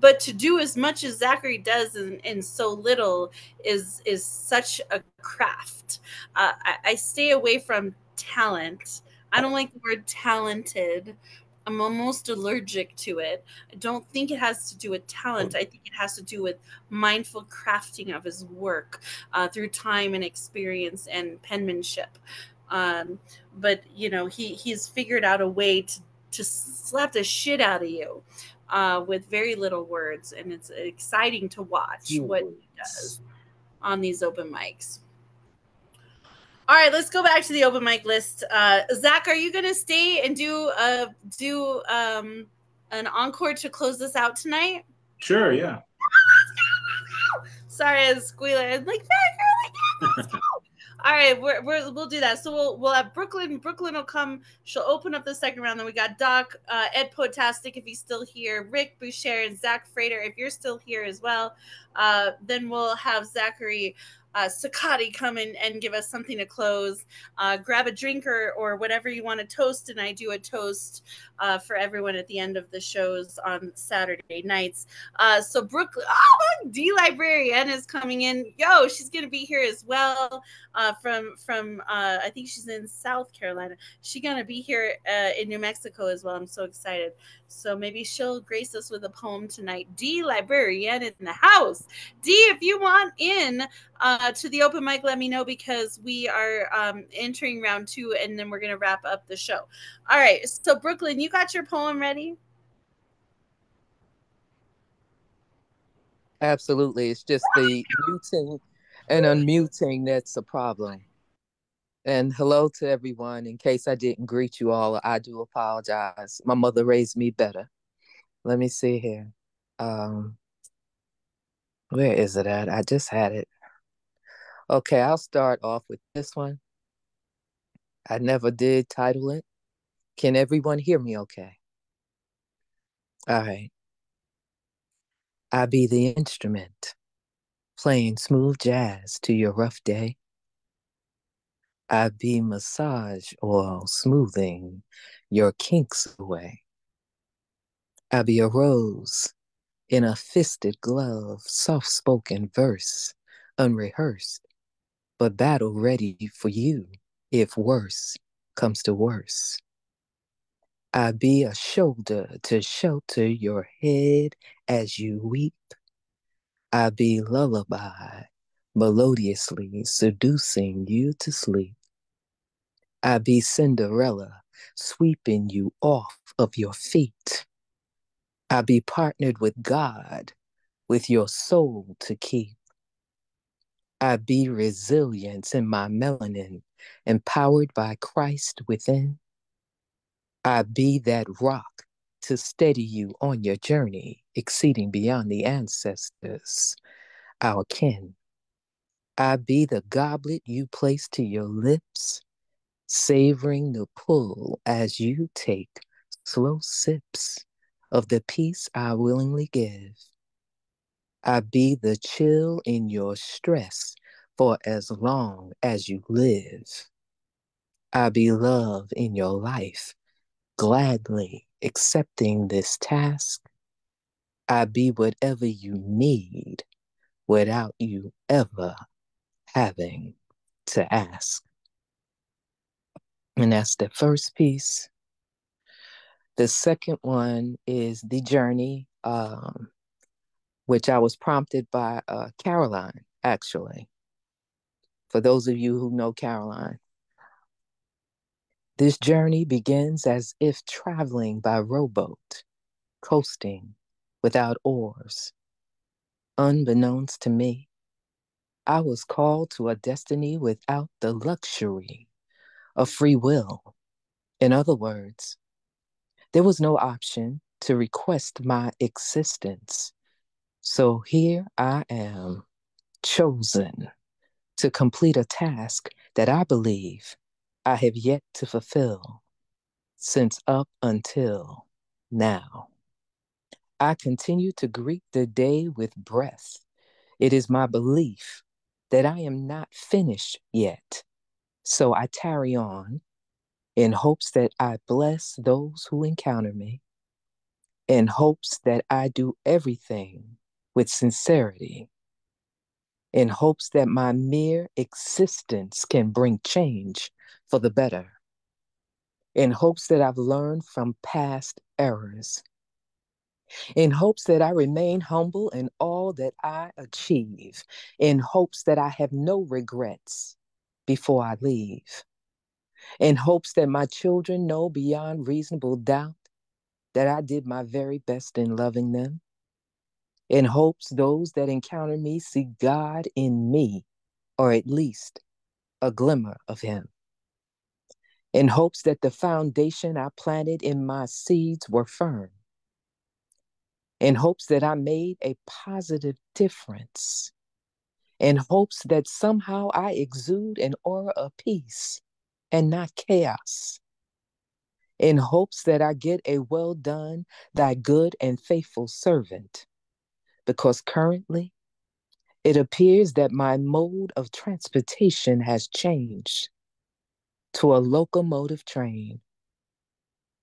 Speaker 1: but to do as much as Zachary does in so little is such a craft. I stay away from talent. I don't like the word talented. I'm almost allergic to it. I don't think it has to do with talent. I think it has to do with mindful crafting of his work through time and experience and penmanship. But you know, he's figured out a way to slap the shit out of you with very little words, and it's exciting to watch what he does on these open mics. All right, let's go back to the open mic list. Zach, are you going to stay and do an encore to close this out tonight?
Speaker 6: Sure, yeah.
Speaker 1: Sorry, I was squealing. I'm like, let's go. All right, we'll do that. So we'll have Brooklyn. Brooklyn will come. She'll open up the second round. Then we got Doc, Ed Potastic if he's still here, Rick Boucher, and Zach Frater if you're still here as well. Then we'll have Zachary Sakati come in and give us something to close. Grab a drink or whatever you want to toast, and I do a toast for everyone at the end of the shows on Saturday nights. So Brooklyn, D Librarian is coming in. Yo, she's gonna be here as well. From I think she's in South Carolina. She's gonna be here in New Mexico as well. I'm so excited. So maybe she'll grace us with a poem tonight. D Librarian in the house. D, if you want in to the open mic, let me know, because we are entering round 2 and then we're gonna wrap up the show. All right, so Brooklyn, you got your poem ready?
Speaker 7: Absolutely. It's just the muting and unmuting that's a problem. And hello to everyone. In case I didn't greet you all, I do apologize. My mother raised me better. Let me see here. Where is it at? I just had it. Okay, I'll start off with this one. I never did title it. Can everyone hear me okay? All right. I be the instrument, playing smooth jazz to your rough day. I be massage oil smoothing your kinks away. I be a rose in a fisted glove, soft-spoken verse, unrehearsed, but battle ready for you if worse comes to worse. I be a shoulder to shelter your head as you weep. I be lullaby, melodiously seducing you to sleep. I be Cinderella, sweeping you off of your feet. I be partnered with God, with your soul to keep. I be resilience in my melanin, empowered by Christ within. I be that rock to steady you on your journey, exceeding beyond the ancestors, our kin. I be the goblet you place to your lips, savoring the pull as you take slow sips of the peace I willingly give. I be the chill in your stress for as long as you live. I be love in your life, gladly accepting this task. I be whatever you need without you ever having to ask. And that's the first piece. The second one is The Journey, which I was prompted by Caroline, actually. For those of you who know Caroline. This journey begins as if traveling by rowboat, coasting without oars. Unbeknownst to me, I was called to a destiny without the luxury of free will. In other words, there was no option to request my existence. So here I am, chosen to complete a task that I believe I have yet to fulfill since up until now. I continue to greet the day with breath. It is my belief that I am not finished yet, so I tarry on in hopes that I bless those who encounter me. in hopes that I do everything with sincerity, in hopes that my mere existence can bring change for the better, in hopes that I've learned from past errors, in hopes that I remain humble in all that I achieve, in hopes that I have no regrets before I leave, in hopes that my children know beyond reasonable doubt that I did my very best in loving them, in hopes those that encounter me see God in me, or at least a glimmer of Him, in hopes that the foundation I planted in my seeds were firm, in hopes that I made a positive difference, in hopes that somehow I exude an aura of peace and not chaos, in hopes that I get a well done, thy good and faithful servant, because currently it appears that my mode of transportation has changed to a locomotive train,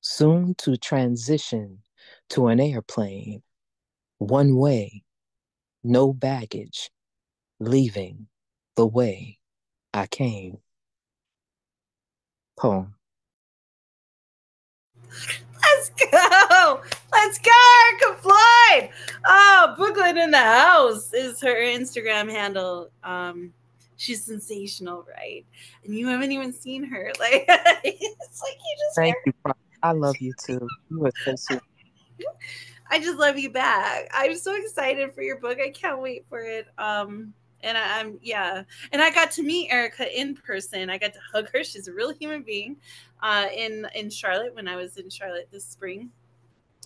Speaker 7: soon to transition to an airplane, one way, no baggage, leaving the way I came. Poem.
Speaker 1: Let's go. Let's go, Erica Floyd. Oh, Brooklyn in the house is her Instagram handle. She's sensational, right? And you haven't even seen her. Like, it's like you just
Speaker 7: Thank you. I love you too. You are so sweet.
Speaker 1: I just love you back. I'm so excited for your book. I can't wait for it. And I'm and I got to meet Erica in person. I got to hug her. She's a real human being. In Charlotte when I was in Charlotte this spring.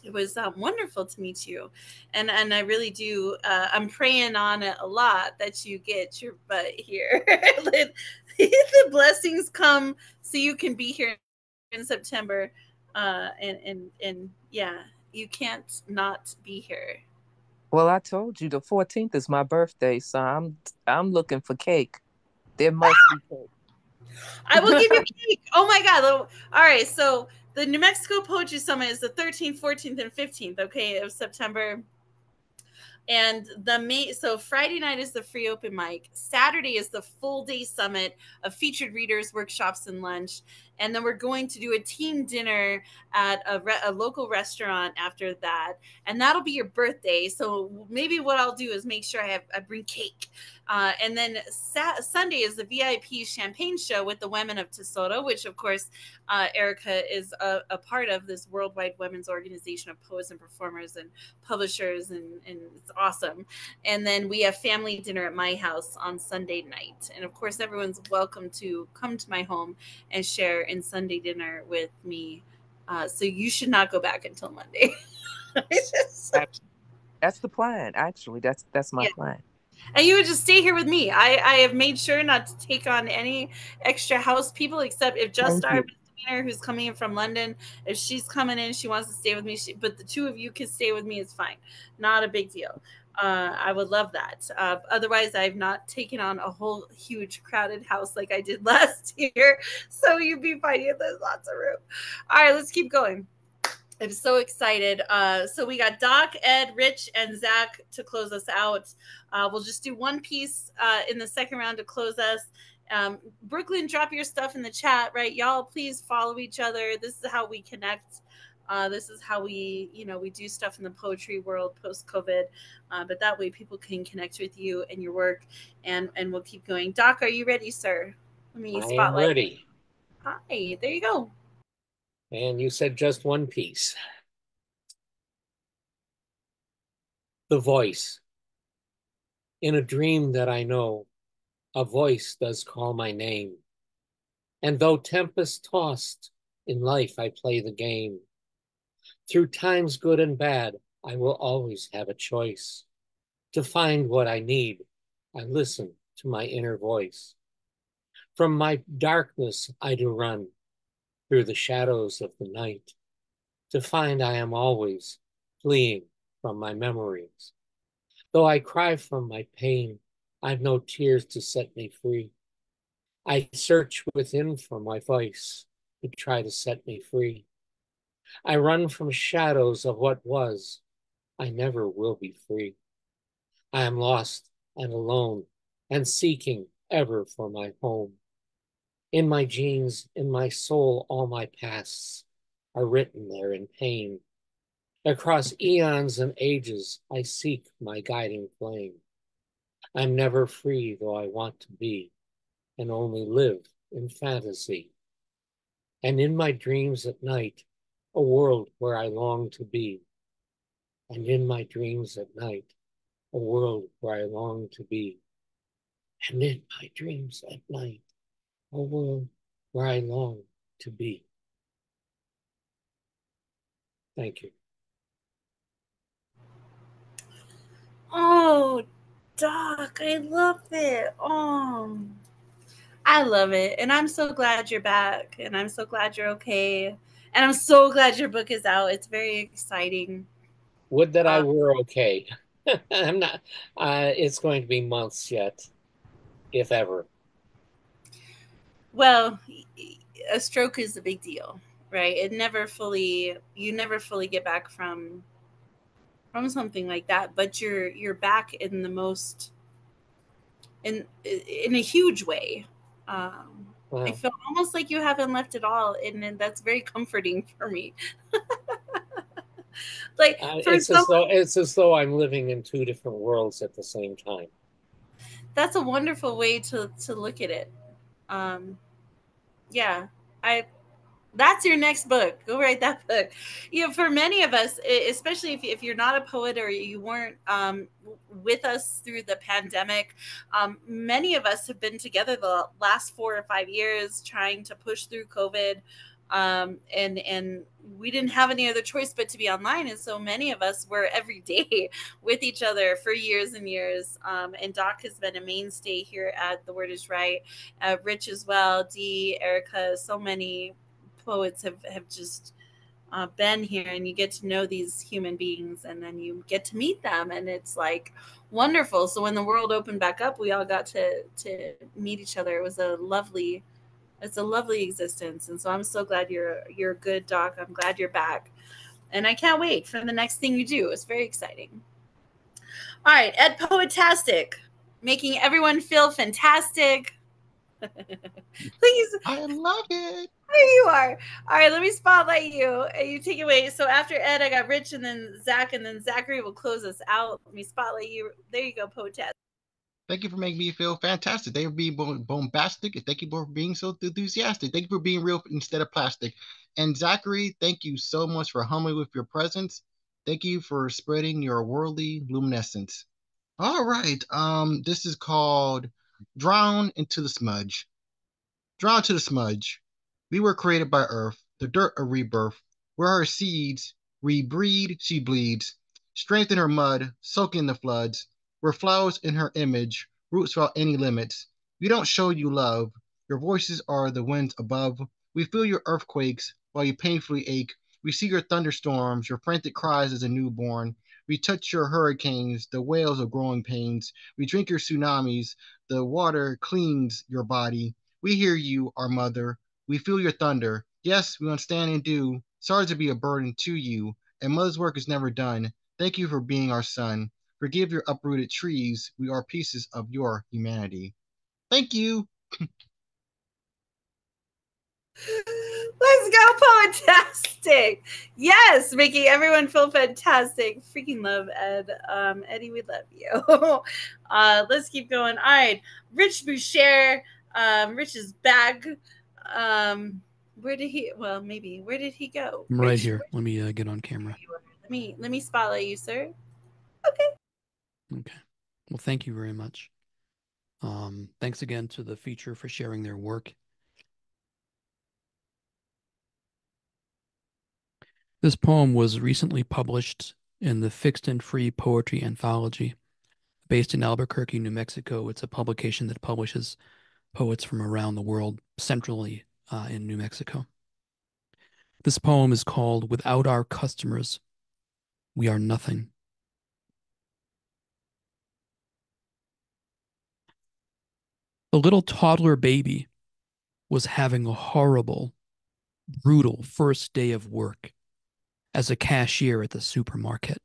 Speaker 1: It was wonderful to meet you, and I really do. I'm praying on it a lot that you get your butt here. The blessings come so you can be here in September, and yeah, you can't not be here.
Speaker 7: Well, I told you the 14th is my birthday, so I'm looking for cake. There must be cake.
Speaker 1: I will give you cake. Oh my God. All right. So the New Mexico Poetry Summit is the 13th, 14th, and 15th, okay, of September. And so Friday night is the free open mic. Saturday is the full day summit of featured readers, workshops, and lunch. And then we're going to do a team dinner at a local restaurant after that, and that'll be your birthday. So maybe what I'll do is make sure I bring cake. And then Sunday is the VIP champagne show with the Women of Tesoro, which of course Erica is a part of, this worldwide women's organization of poets and performers and publishers, and it's awesome. And then we have family dinner at my house on Sunday night, and of course everyone's welcome to come to my home and share in Sunday dinner with me. So you should not go back until Monday.
Speaker 7: That's the plan. Actually, that's my plan.
Speaker 1: And you would just stay here with me. I have made sure not to take on any extra house people, except if just our misdemeanor, who's coming in from London, if she's coming in, she wants to stay with me. But the two of you can stay with me. It's fine. Not a big deal. I would love that. Otherwise, I've not taken on a whole huge crowded house like I did last year. So you'd be fine. There's lots of room. All right, let's keep going. I'm so excited. So we got Doc, Ed, Rich, and Zach to close us out. We'll just do one piece in the second round to close us. Brooklyn, drop your stuff in the chat, right? Y'all, please follow each other. This is how we connect. This is how we do stuff in the poetry world post-COVID. But that way people can connect with you and your work, and we'll keep going. Doc, are you ready, sir? Let me spotlight.
Speaker 2: I am ready.
Speaker 1: Hi, there you go.
Speaker 2: And you said just one piece. The voice. In a dream that I know, a voice does call my name. And though tempest tossed, in life I play the game. Through times good and bad, I will always have a choice. To find what I need, I listen to my inner voice. From my darkness I do run, through the shadows of the night, to find I am always fleeing from my memories. Though I cry from my pain, I've no tears to set me free. I search within for my voice to try to set me free. I run from shadows of what was. I never will be free. I am lost and alone and seeking ever for my home. In my genes, in my soul, all my pasts are written there in pain. Across eons and ages, I seek my guiding flame. I'm never free, though I want to be, and only live in fantasy. And in my dreams at night, a world where I long to be. And in my dreams at night, a world where I long to be. And in my dreams at night, a world where I long to be. Thank you.
Speaker 1: Oh, Doc, I love it. Oh, I love it. And I'm so glad you're back. And I'm so glad you're okay. And I'm so glad your book is out. It's very exciting.
Speaker 2: Would that I were okay. I'm not, it's going to be months yet, if ever.
Speaker 1: Well, a stroke is a big deal, right? You never fully get back from something like that, but you're back in the most in a huge way.
Speaker 2: Wow.
Speaker 1: I feel almost like you haven't left at all, and that's very comforting for me. Like
Speaker 2: it's as though I'm living in two different worlds at the same time.
Speaker 1: That's a wonderful way to look at it. Yeah, that's your next book. Go write that book. You know, for many of us, especially if you're not a poet or you weren't with us through the pandemic, many of us have been together the last 4 or 5 years trying to push through COVID. And we didn't have any other choice but to be online. And so many of us were every day with each other for years and years. And Doc has been a mainstay here at The Word Is Right. Rich as well, Dee, Erica, so many poets have just been here, and you get to know these human beings, and then you get to meet them, and it's like wonderful. So when the world opened back up, we all got to meet each other. It's a lovely existence. And so I'm so glad you're good, Doc. I'm glad you're back, and I can't wait for the next thing you do. It's very exciting. All right, Ed Poetastic, making everyone feel fantastic. Please.
Speaker 3: I love it.
Speaker 1: There you are. All right, let me spotlight you. And you take it away. So after Ed, I got Rich, and then Zach, and then Zachary will close us out. Let me spotlight you. There you go, Poetastic.
Speaker 3: Thank you for making me feel fantastic. Thank you for being bombastic. And thank you for being so enthusiastic. Thank you for being real instead of plastic. And Zachary, thank you so much for humbling with your presence. Thank you for spreading your worldly luminescence. All right. This is called Drown into the Smudge. Drown to the smudge. We were created by Earth, the dirt of rebirth, where her seeds rebreed, she bleeds. Strength in her mud, soak in the floods, where flowers in her image, roots without any limits. We don't show you love. Your voices are the winds above. We feel your earthquakes while you painfully ache. We see your thunderstorms, your frantic cries as a newborn. We touch your hurricanes, the wails of growing pains. We drink your tsunamis, the water cleans your body. We hear you, our mother. We feel your thunder. Yes, we understand and do. Sorry to be a burden to you. And mother's work is never done. Thank you for being our son. Forgive your uprooted trees. We are pieces of your humanity. Thank you.
Speaker 1: Let's go, Poetastic. Yes, making everyone feel fantastic. Freaking love Ed. Eddie, we love you. Let's keep going. All right, Rich Boucher. Rich is back. Where did he go?
Speaker 4: I'm right here. Let me get on camera.
Speaker 1: Let me spotlight you, sir.
Speaker 4: Okay. Well, thank you very much. Thanks again to the feature for sharing their work. This poem was recently published in the Fixed and Free Poetry Anthology, based in Albuquerque, New Mexico. It's a publication that publishes poets from around the world, centrally in New Mexico. This poem is called Without Our Customers, We Are Nothing. The little toddler baby was having a horrible, brutal first day of work. as a cashier at the supermarket.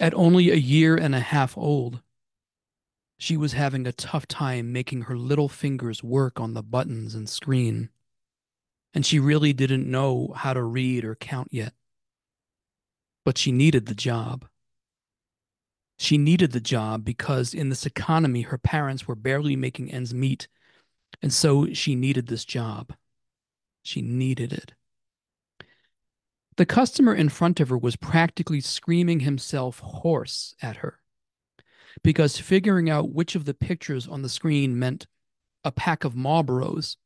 Speaker 4: At only a year and a half old, she was having a tough time making her little fingers work on the buttons and screen, and she really didn't know how to read or count yet. But she needed the job. She needed the job because in this economy, her parents were barely making ends meet, and so she needed this job. She needed it. The customer in front of her was practically screaming himself hoarse at her because figuring out which of the pictures on the screen meant a pack of Marlboros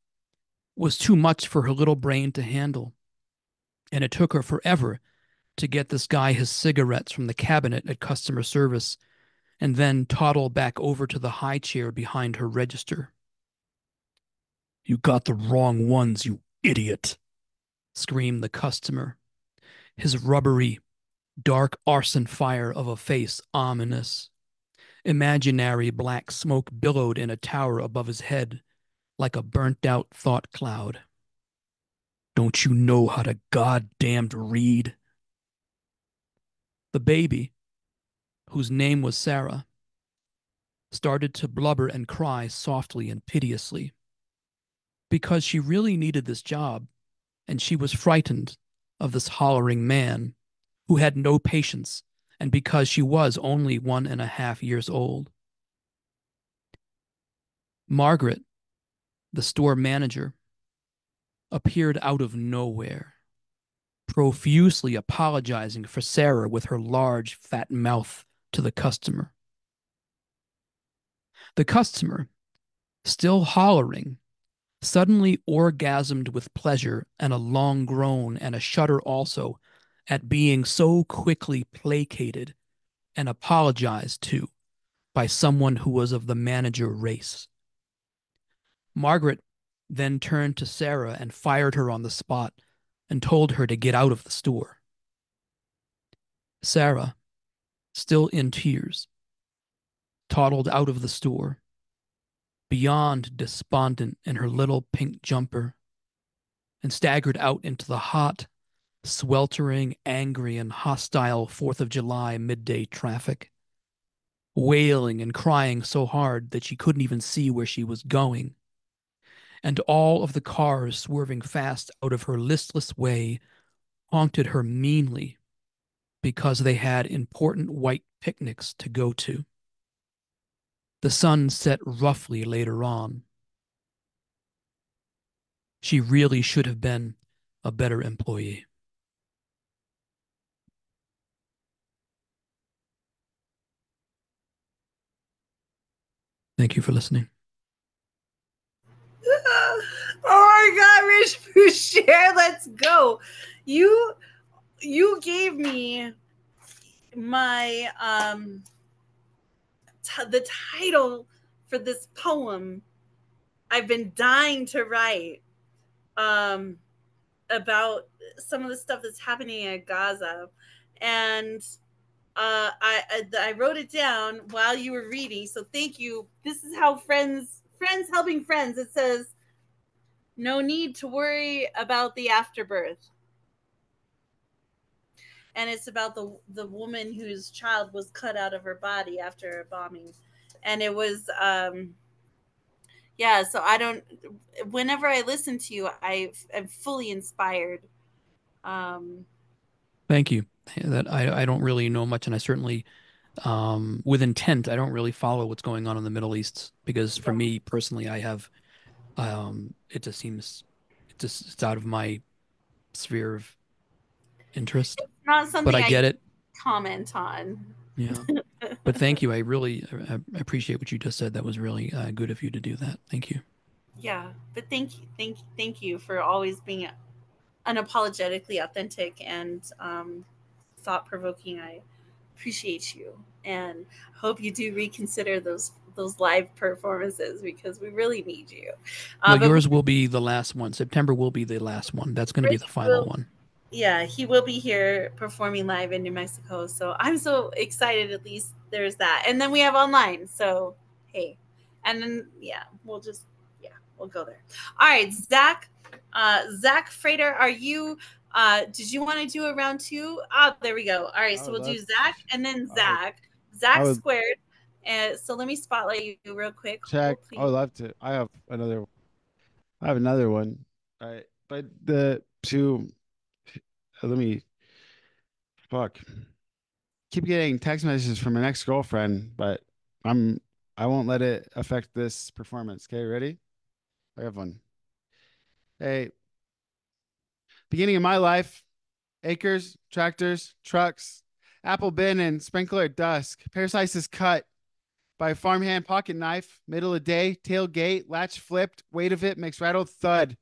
Speaker 4: was too much for her little brain to handle, and it took her forever to get this guy his cigarettes from the cabinet at customer service and then toddle back over to the high chair behind her register. "You got the wrong ones, you idiot," screamed the customer, his rubbery, dark arson fire of a face ominous. Imaginary black smoke billowed in a tower above his head like a burnt-out thought cloud. "Don't you know how to goddamned read?" The baby, whose name was Sarah, started to blubber and cry softly and piteously because she really needed this job, and she was frightened of this hollering man who had no patience, and because she was only 1.5 years old. Margaret, the store manager, appeared out of nowhere, profusely apologizing for Sarah with her large, fat mouth to the customer. The customer, still hollering, suddenly orgasmed with pleasure and a long groan and a shudder also at being so quickly placated and apologized to by someone who was of the manager race. Margaret then turned to Sarah and fired her on the spot and told her to get out of the store. Sarah, still in tears, toddled out of the store, beyond despondent in her little pink jumper, and staggered out into the hot, sweltering, angry, and hostile 4th of July midday traffic, wailing and crying so hard that she couldn't even see where she was going, and all of the cars swerving fast out of her listless way haunted her meanly because they had important white picnics to go to. The sun set roughly later on. She really should have been a better employee. Thank you for listening.
Speaker 1: Oh my God, Rich Boucher, let's go. You gave me my the title for this poem I've been dying to write about some of the stuff that's happening at Gaza, and I wrote it down while you were reading, so thank you. This is how friends helping friends. It says, "No need to worry about the afterbirth." And it's about the woman whose child was cut out of her body after a bombing. And it was yeah, so whenever I listen to you, I'm fully inspired.
Speaker 4: Thank you. That I don't really know much, and I certainly with intent, I don't really follow what's going on in the Middle East because for me personally, I have it just seems it's out of my sphere of interest.
Speaker 1: It's not something
Speaker 4: but I get it.
Speaker 1: Comment on.
Speaker 4: Yeah. But thank you. I really appreciate what you just said. That was really good of you to do that. Thank you.
Speaker 1: Yeah, but thank you for always being unapologetically authentic and thought-provoking. I appreciate you, and hope you do reconsider those live performances because we really need you.
Speaker 4: Well, yours will be the last one. September will be the last one. That's going to be the final one.
Speaker 1: Yeah, he will be here performing live in New Mexico. So I'm so excited. At least there's that. And then we have online. So, hey. And then, we'll go there. All right, Zach Frater, are you Did you want to do a round two? There we go. All right, so we'll do Zach and then Zach. Zach squared. So let me spotlight you real quick.
Speaker 5: Check. I would love to. I have another one. All right. But the two, let me, fuck. Keep getting text messages from an ex-girlfriend, but I won't let it affect this performance. Okay, ready? I have one. Hey, beginning of my life, acres, tractors, trucks, apple bin and sprinkler at dusk, pear slices cut by a farmhand pocket knife, middle of day, tailgate, latch flipped, weight of it makes rattled thud.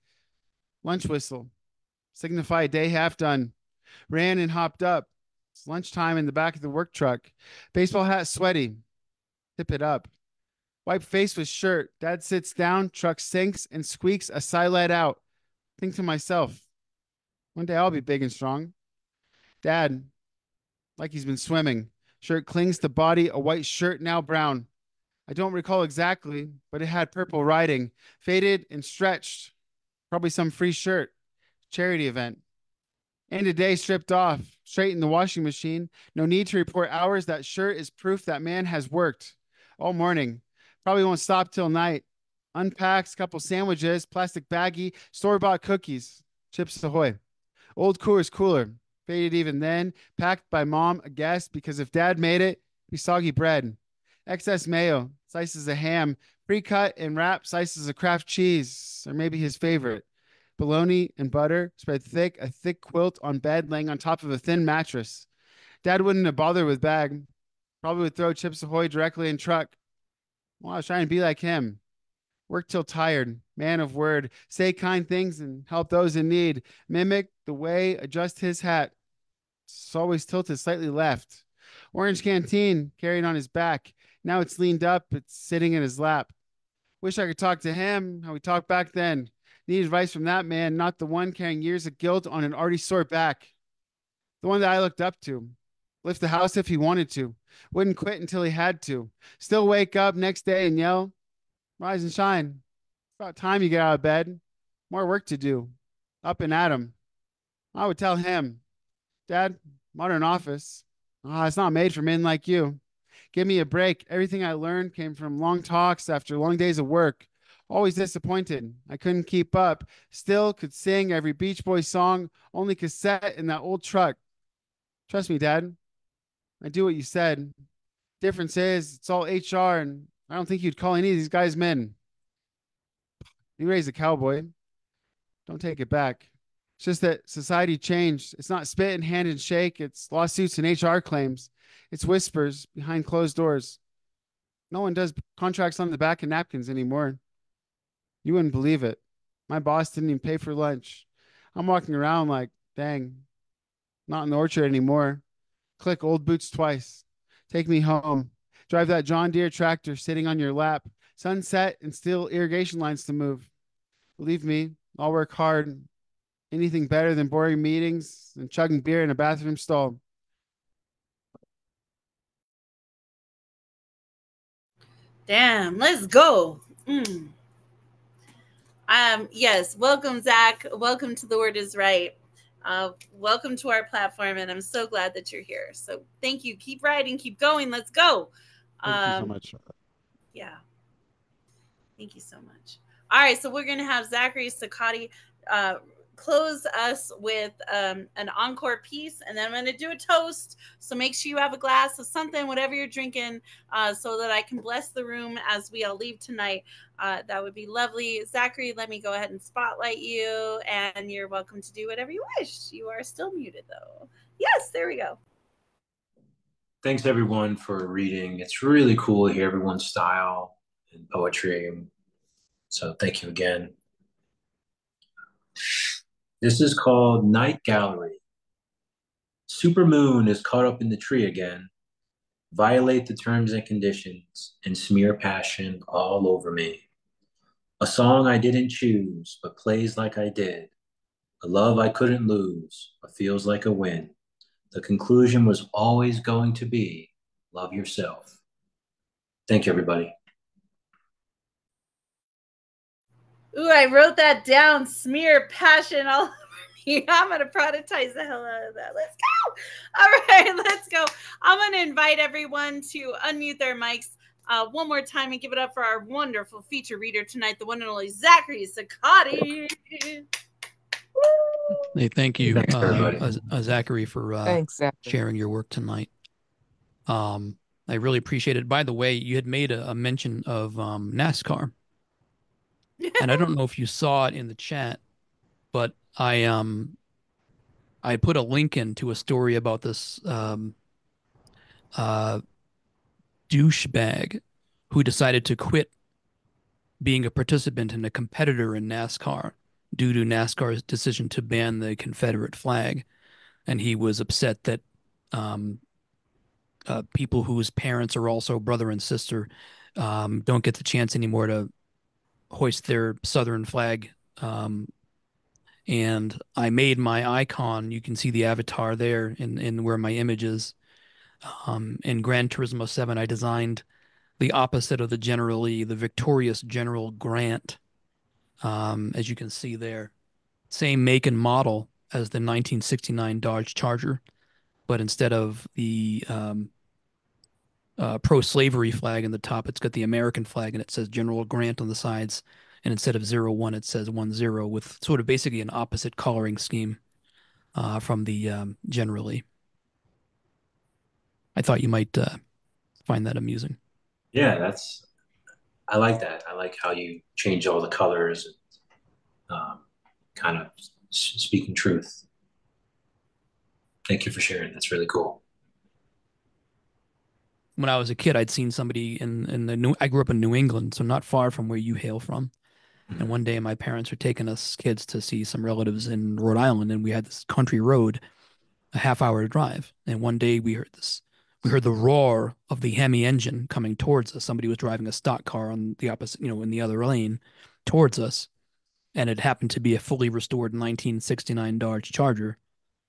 Speaker 5: Lunch whistle, signify day half done. Ran and hopped up. It's lunchtime in the back of the work truck. Baseball hat sweaty. Tip it up. Wipe face with shirt. Dad sits down, truck sinks and squeaks a sigh let out. Think to myself, one day I'll be big and strong. Dad, like he's been swimming. Shirt clings to body, a white shirt now brown. I don't recall exactly, but it had purple writing, faded and stretched. Probably some free shirt, charity event. And a day stripped off, straight in the washing machine. No need to report hours. That shirt is proof that man has worked all morning. Probably won't stop till night. Unpacks, couple sandwiches, plastic baggie, store-bought cookies, Chips Ahoy. Old Coors cooler, faded even then, packed by mom, a guess, because if dad made it, it'd be soggy bread. Excess mayo, slices of ham, pre-cut and wrapped slices of Kraft cheese, or maybe his favorite. Bologna and butter spread thick, a thick quilt on bed laying on top of a thin mattress. Dad wouldn't have bothered with bag. Probably would throw Chips Ahoy directly in truck. Well, I was trying to be like him. Work till tired, man of word, say kind things and help those in need. Mimic the way, adjust his hat. It's always tilted slightly left. Orange canteen carried on his back. Now it's leaned up, it's sitting in his lap. Wish I could talk to him, how we talked back then. Need advice from that man, not the one carrying years of guilt on an already sore back. The one that I looked up to. Lift the house if he wanted to. Wouldn't quit until he had to. Still wake up next day and yell, rise and shine. About time you get out of bed. More work to do. Up and at him. I would tell him, Dad, modern office. It's not made for men like you. Give me a break. Everything I learned came from long talks after long days of work. Always disappointed. I couldn't keep up. Still could sing every Beach Boys song, only cassette in that old truck. Trust me, Dad. I do what you said. Difference is, it's all HR, and I don't think you'd call any of these guys men. You raised a cowboy. Don't take it back. It's just that society changed. It's not spit and hand and shake. It's lawsuits and HR claims. It's whispers behind closed doors. No one does contracts on the back of napkins anymore. You wouldn't believe it. My boss didn't even pay for lunch. I'm walking around like, dang, not in the orchard anymore. Click old boots twice. Take me home. Drive that John Deere tractor sitting on your lap. Sunset and still irrigation lines to move. Believe me, I'll work hard. Anything better than boring meetings and chugging beer in a bathroom stall.
Speaker 1: Damn, let's go. Yes, welcome, Zach. Welcome to The Word is Right. Welcome to our platform, and I'm so glad that you're here. So thank you. Keep writing, keep going. Let's go.
Speaker 5: Thank you so much.
Speaker 1: Yeah. Thank you so much. All right, so we're going to have Zachary Sakati close us with an encore piece, and then I'm going to do a toast. So make sure you have a glass of something, whatever you're drinking, so that I can bless the room as we all leave tonight. That would be lovely. Zachary, let me go ahead and spotlight you, and you're welcome to do whatever you wish. You are still muted, though. Yes, there we go.
Speaker 6: Thanks, everyone, for reading. It's really cool to hear everyone's style and poetry. So thank you again. This is called Night Gallery. Supermoon is caught up in the tree again. Violate the terms and conditions and smear passion all over me. A song I didn't choose, but plays like I did. A love I couldn't lose, but feels like a win. The conclusion was always going to be, love yourself. Thank you, everybody.
Speaker 1: Ooh, I wrote that down. Smear passion all over me. I'm going to productize the hell out of that. Let's go. All right, let's go. I'm going to invite everyone to unmute their mics one more time and give it up for our wonderful feature reader tonight, the one and only Zachary Sakati.
Speaker 4: Hey, thank you,
Speaker 6: Thanks, everybody.
Speaker 4: Zachary, for
Speaker 7: Thanks, Zachary.
Speaker 4: sharing your work tonight. I really appreciate it. By the way, you had made a mention of NASCAR, and I don't know if you saw it in the chat, but I put a link into a story about this douchebag who decided to quit being a participant and a competitor in NASCAR due to NASCAR's decision to ban the Confederate flag. And he was upset that people whose parents are also brother and sister don't get the chance anymore to hoist their Southern flag. And I made my icon. You can see the avatar there in where my image is. In Gran Turismo 7, I designed the opposite of the General Lee, the victorious General Grant, as you can see there. Same make and model as the 1969 Dodge Charger, but instead of the pro-slavery flag in the top, it's got the American flag, and it says General Grant on the sides. And instead of 01, it says 10, with sort of basically an opposite coloring scheme from the General Lee. I thought you might find that amusing.
Speaker 6: Yeah, I like that. I like how you change all the colors and kind of speaking truth. Thank you for sharing. That's really cool.
Speaker 4: When I was a kid, I'd seen somebody I grew up in New England, so not far from where you hail from. And one day my parents were taking us kids to see some relatives in Rhode Island, and we had this country road, a half-hour drive. And one day we heard the roar of the Hemi engine coming towards us. Somebody was driving a stock car on the opposite, in the other lane towards us. And it happened to be a fully restored 1969 Dodge Charger.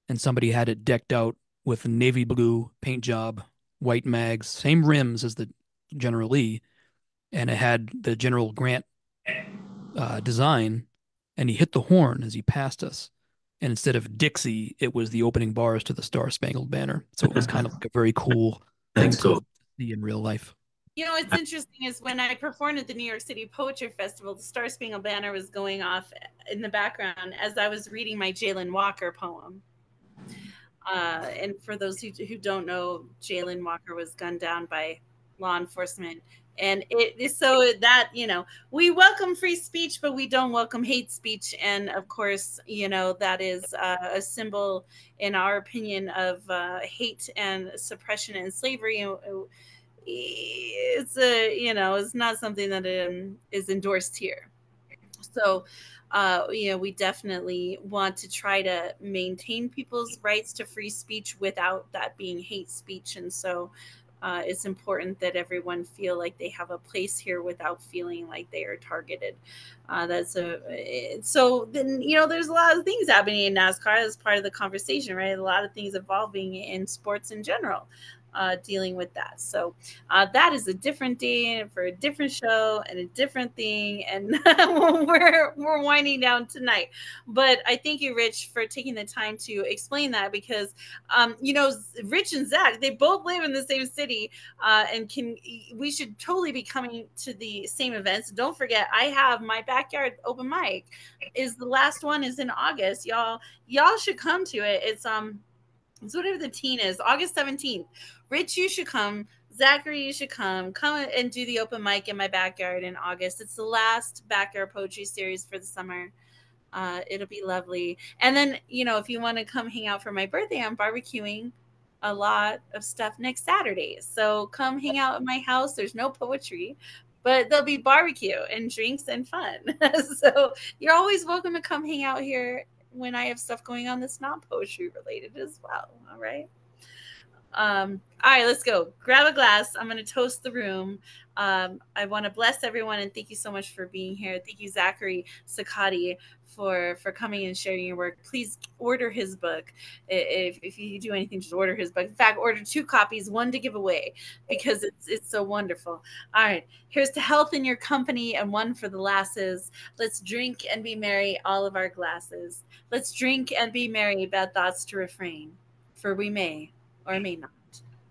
Speaker 4: And somebody had it decked out with navy blue paint job, white mags, same rims as the General Lee. And it had the General Grant design. And he hit the horn as he passed us. And instead of Dixie, it was the opening bars to the Star Spangled Banner. So it was kind of like a very cool thing to see in real life.
Speaker 1: What's interesting is when I performed at the New York City Poetry Festival, the Star Spangled Banner was going off in the background as I was reading my Jalen Walker poem. And for those who don't know, Jalen Walker was gunned down by law enforcement. And it is so that, we welcome free speech, but we don't welcome hate speech. And of course, that is a symbol, in our opinion, of hate and suppression and slavery. It's not something that is endorsed here. So, we definitely want to try to maintain people's rights to free speech without that being hate speech. And so it's important that everyone feel like they have a place here without feeling like they are targeted. So then, there's a lot of things happening in NASCAR as part of the conversation, right? A lot of things evolving in sports in general. Dealing with that. So that is a different day for a different show and a different thing. And we're winding down tonight. But I thank you, Rich, for taking the time to explain that, because, Rich and Zach, they both live in the same city and we should totally be coming to the same events. Don't forget, I have my backyard open mic. The last one is in August. Y'all should come to it. It's whatever the teen is, August 17th. Rich, you should come. Zachary, you should come and do the open mic in my backyard in August. It's the last backyard poetry series for the summer. It'll be lovely. And then, if you want to come hang out for my birthday, I'm barbecuing a lot of stuff next Saturday. So come hang out at my house. There's no poetry, but there'll be barbecue and drinks and fun. So you're always welcome to come hang out here when I have stuff going on that's not poetry related as well. All right. All right, let's go. Grab a glass. I'm going to toast the room. I want to bless everyone and thank you so much for being here. Thank you, Zachary Sakati, for coming and sharing your work. Please order his book. If you do anything, just order his book. In fact, order 2 copies, 1 to give away, because it's so wonderful. All right, here's to health in your company and 1 for the lasses. Let's drink and be merry, all of our glasses. Let's drink and be merry, bad thoughts to refrain, for we may or may not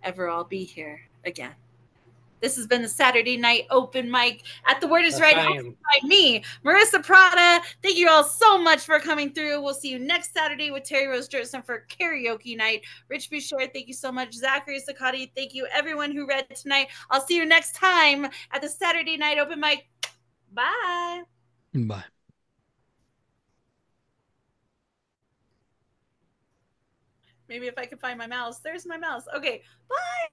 Speaker 1: ever all be here again. This has been the Saturday night open mic at The Word is Right, hosted by me, Marissa Prada. Thank you all so much for coming through. We'll see you next Saturday with Terry Rose Jerson for karaoke night. Rich Bouchard, thank you so much. Zachary Sakati, thank you. Everyone who read tonight. I'll see you next time at the Saturday night open mic. Bye.
Speaker 4: Bye.
Speaker 1: Maybe if I could find my mouse. There's my mouse. Okay, bye.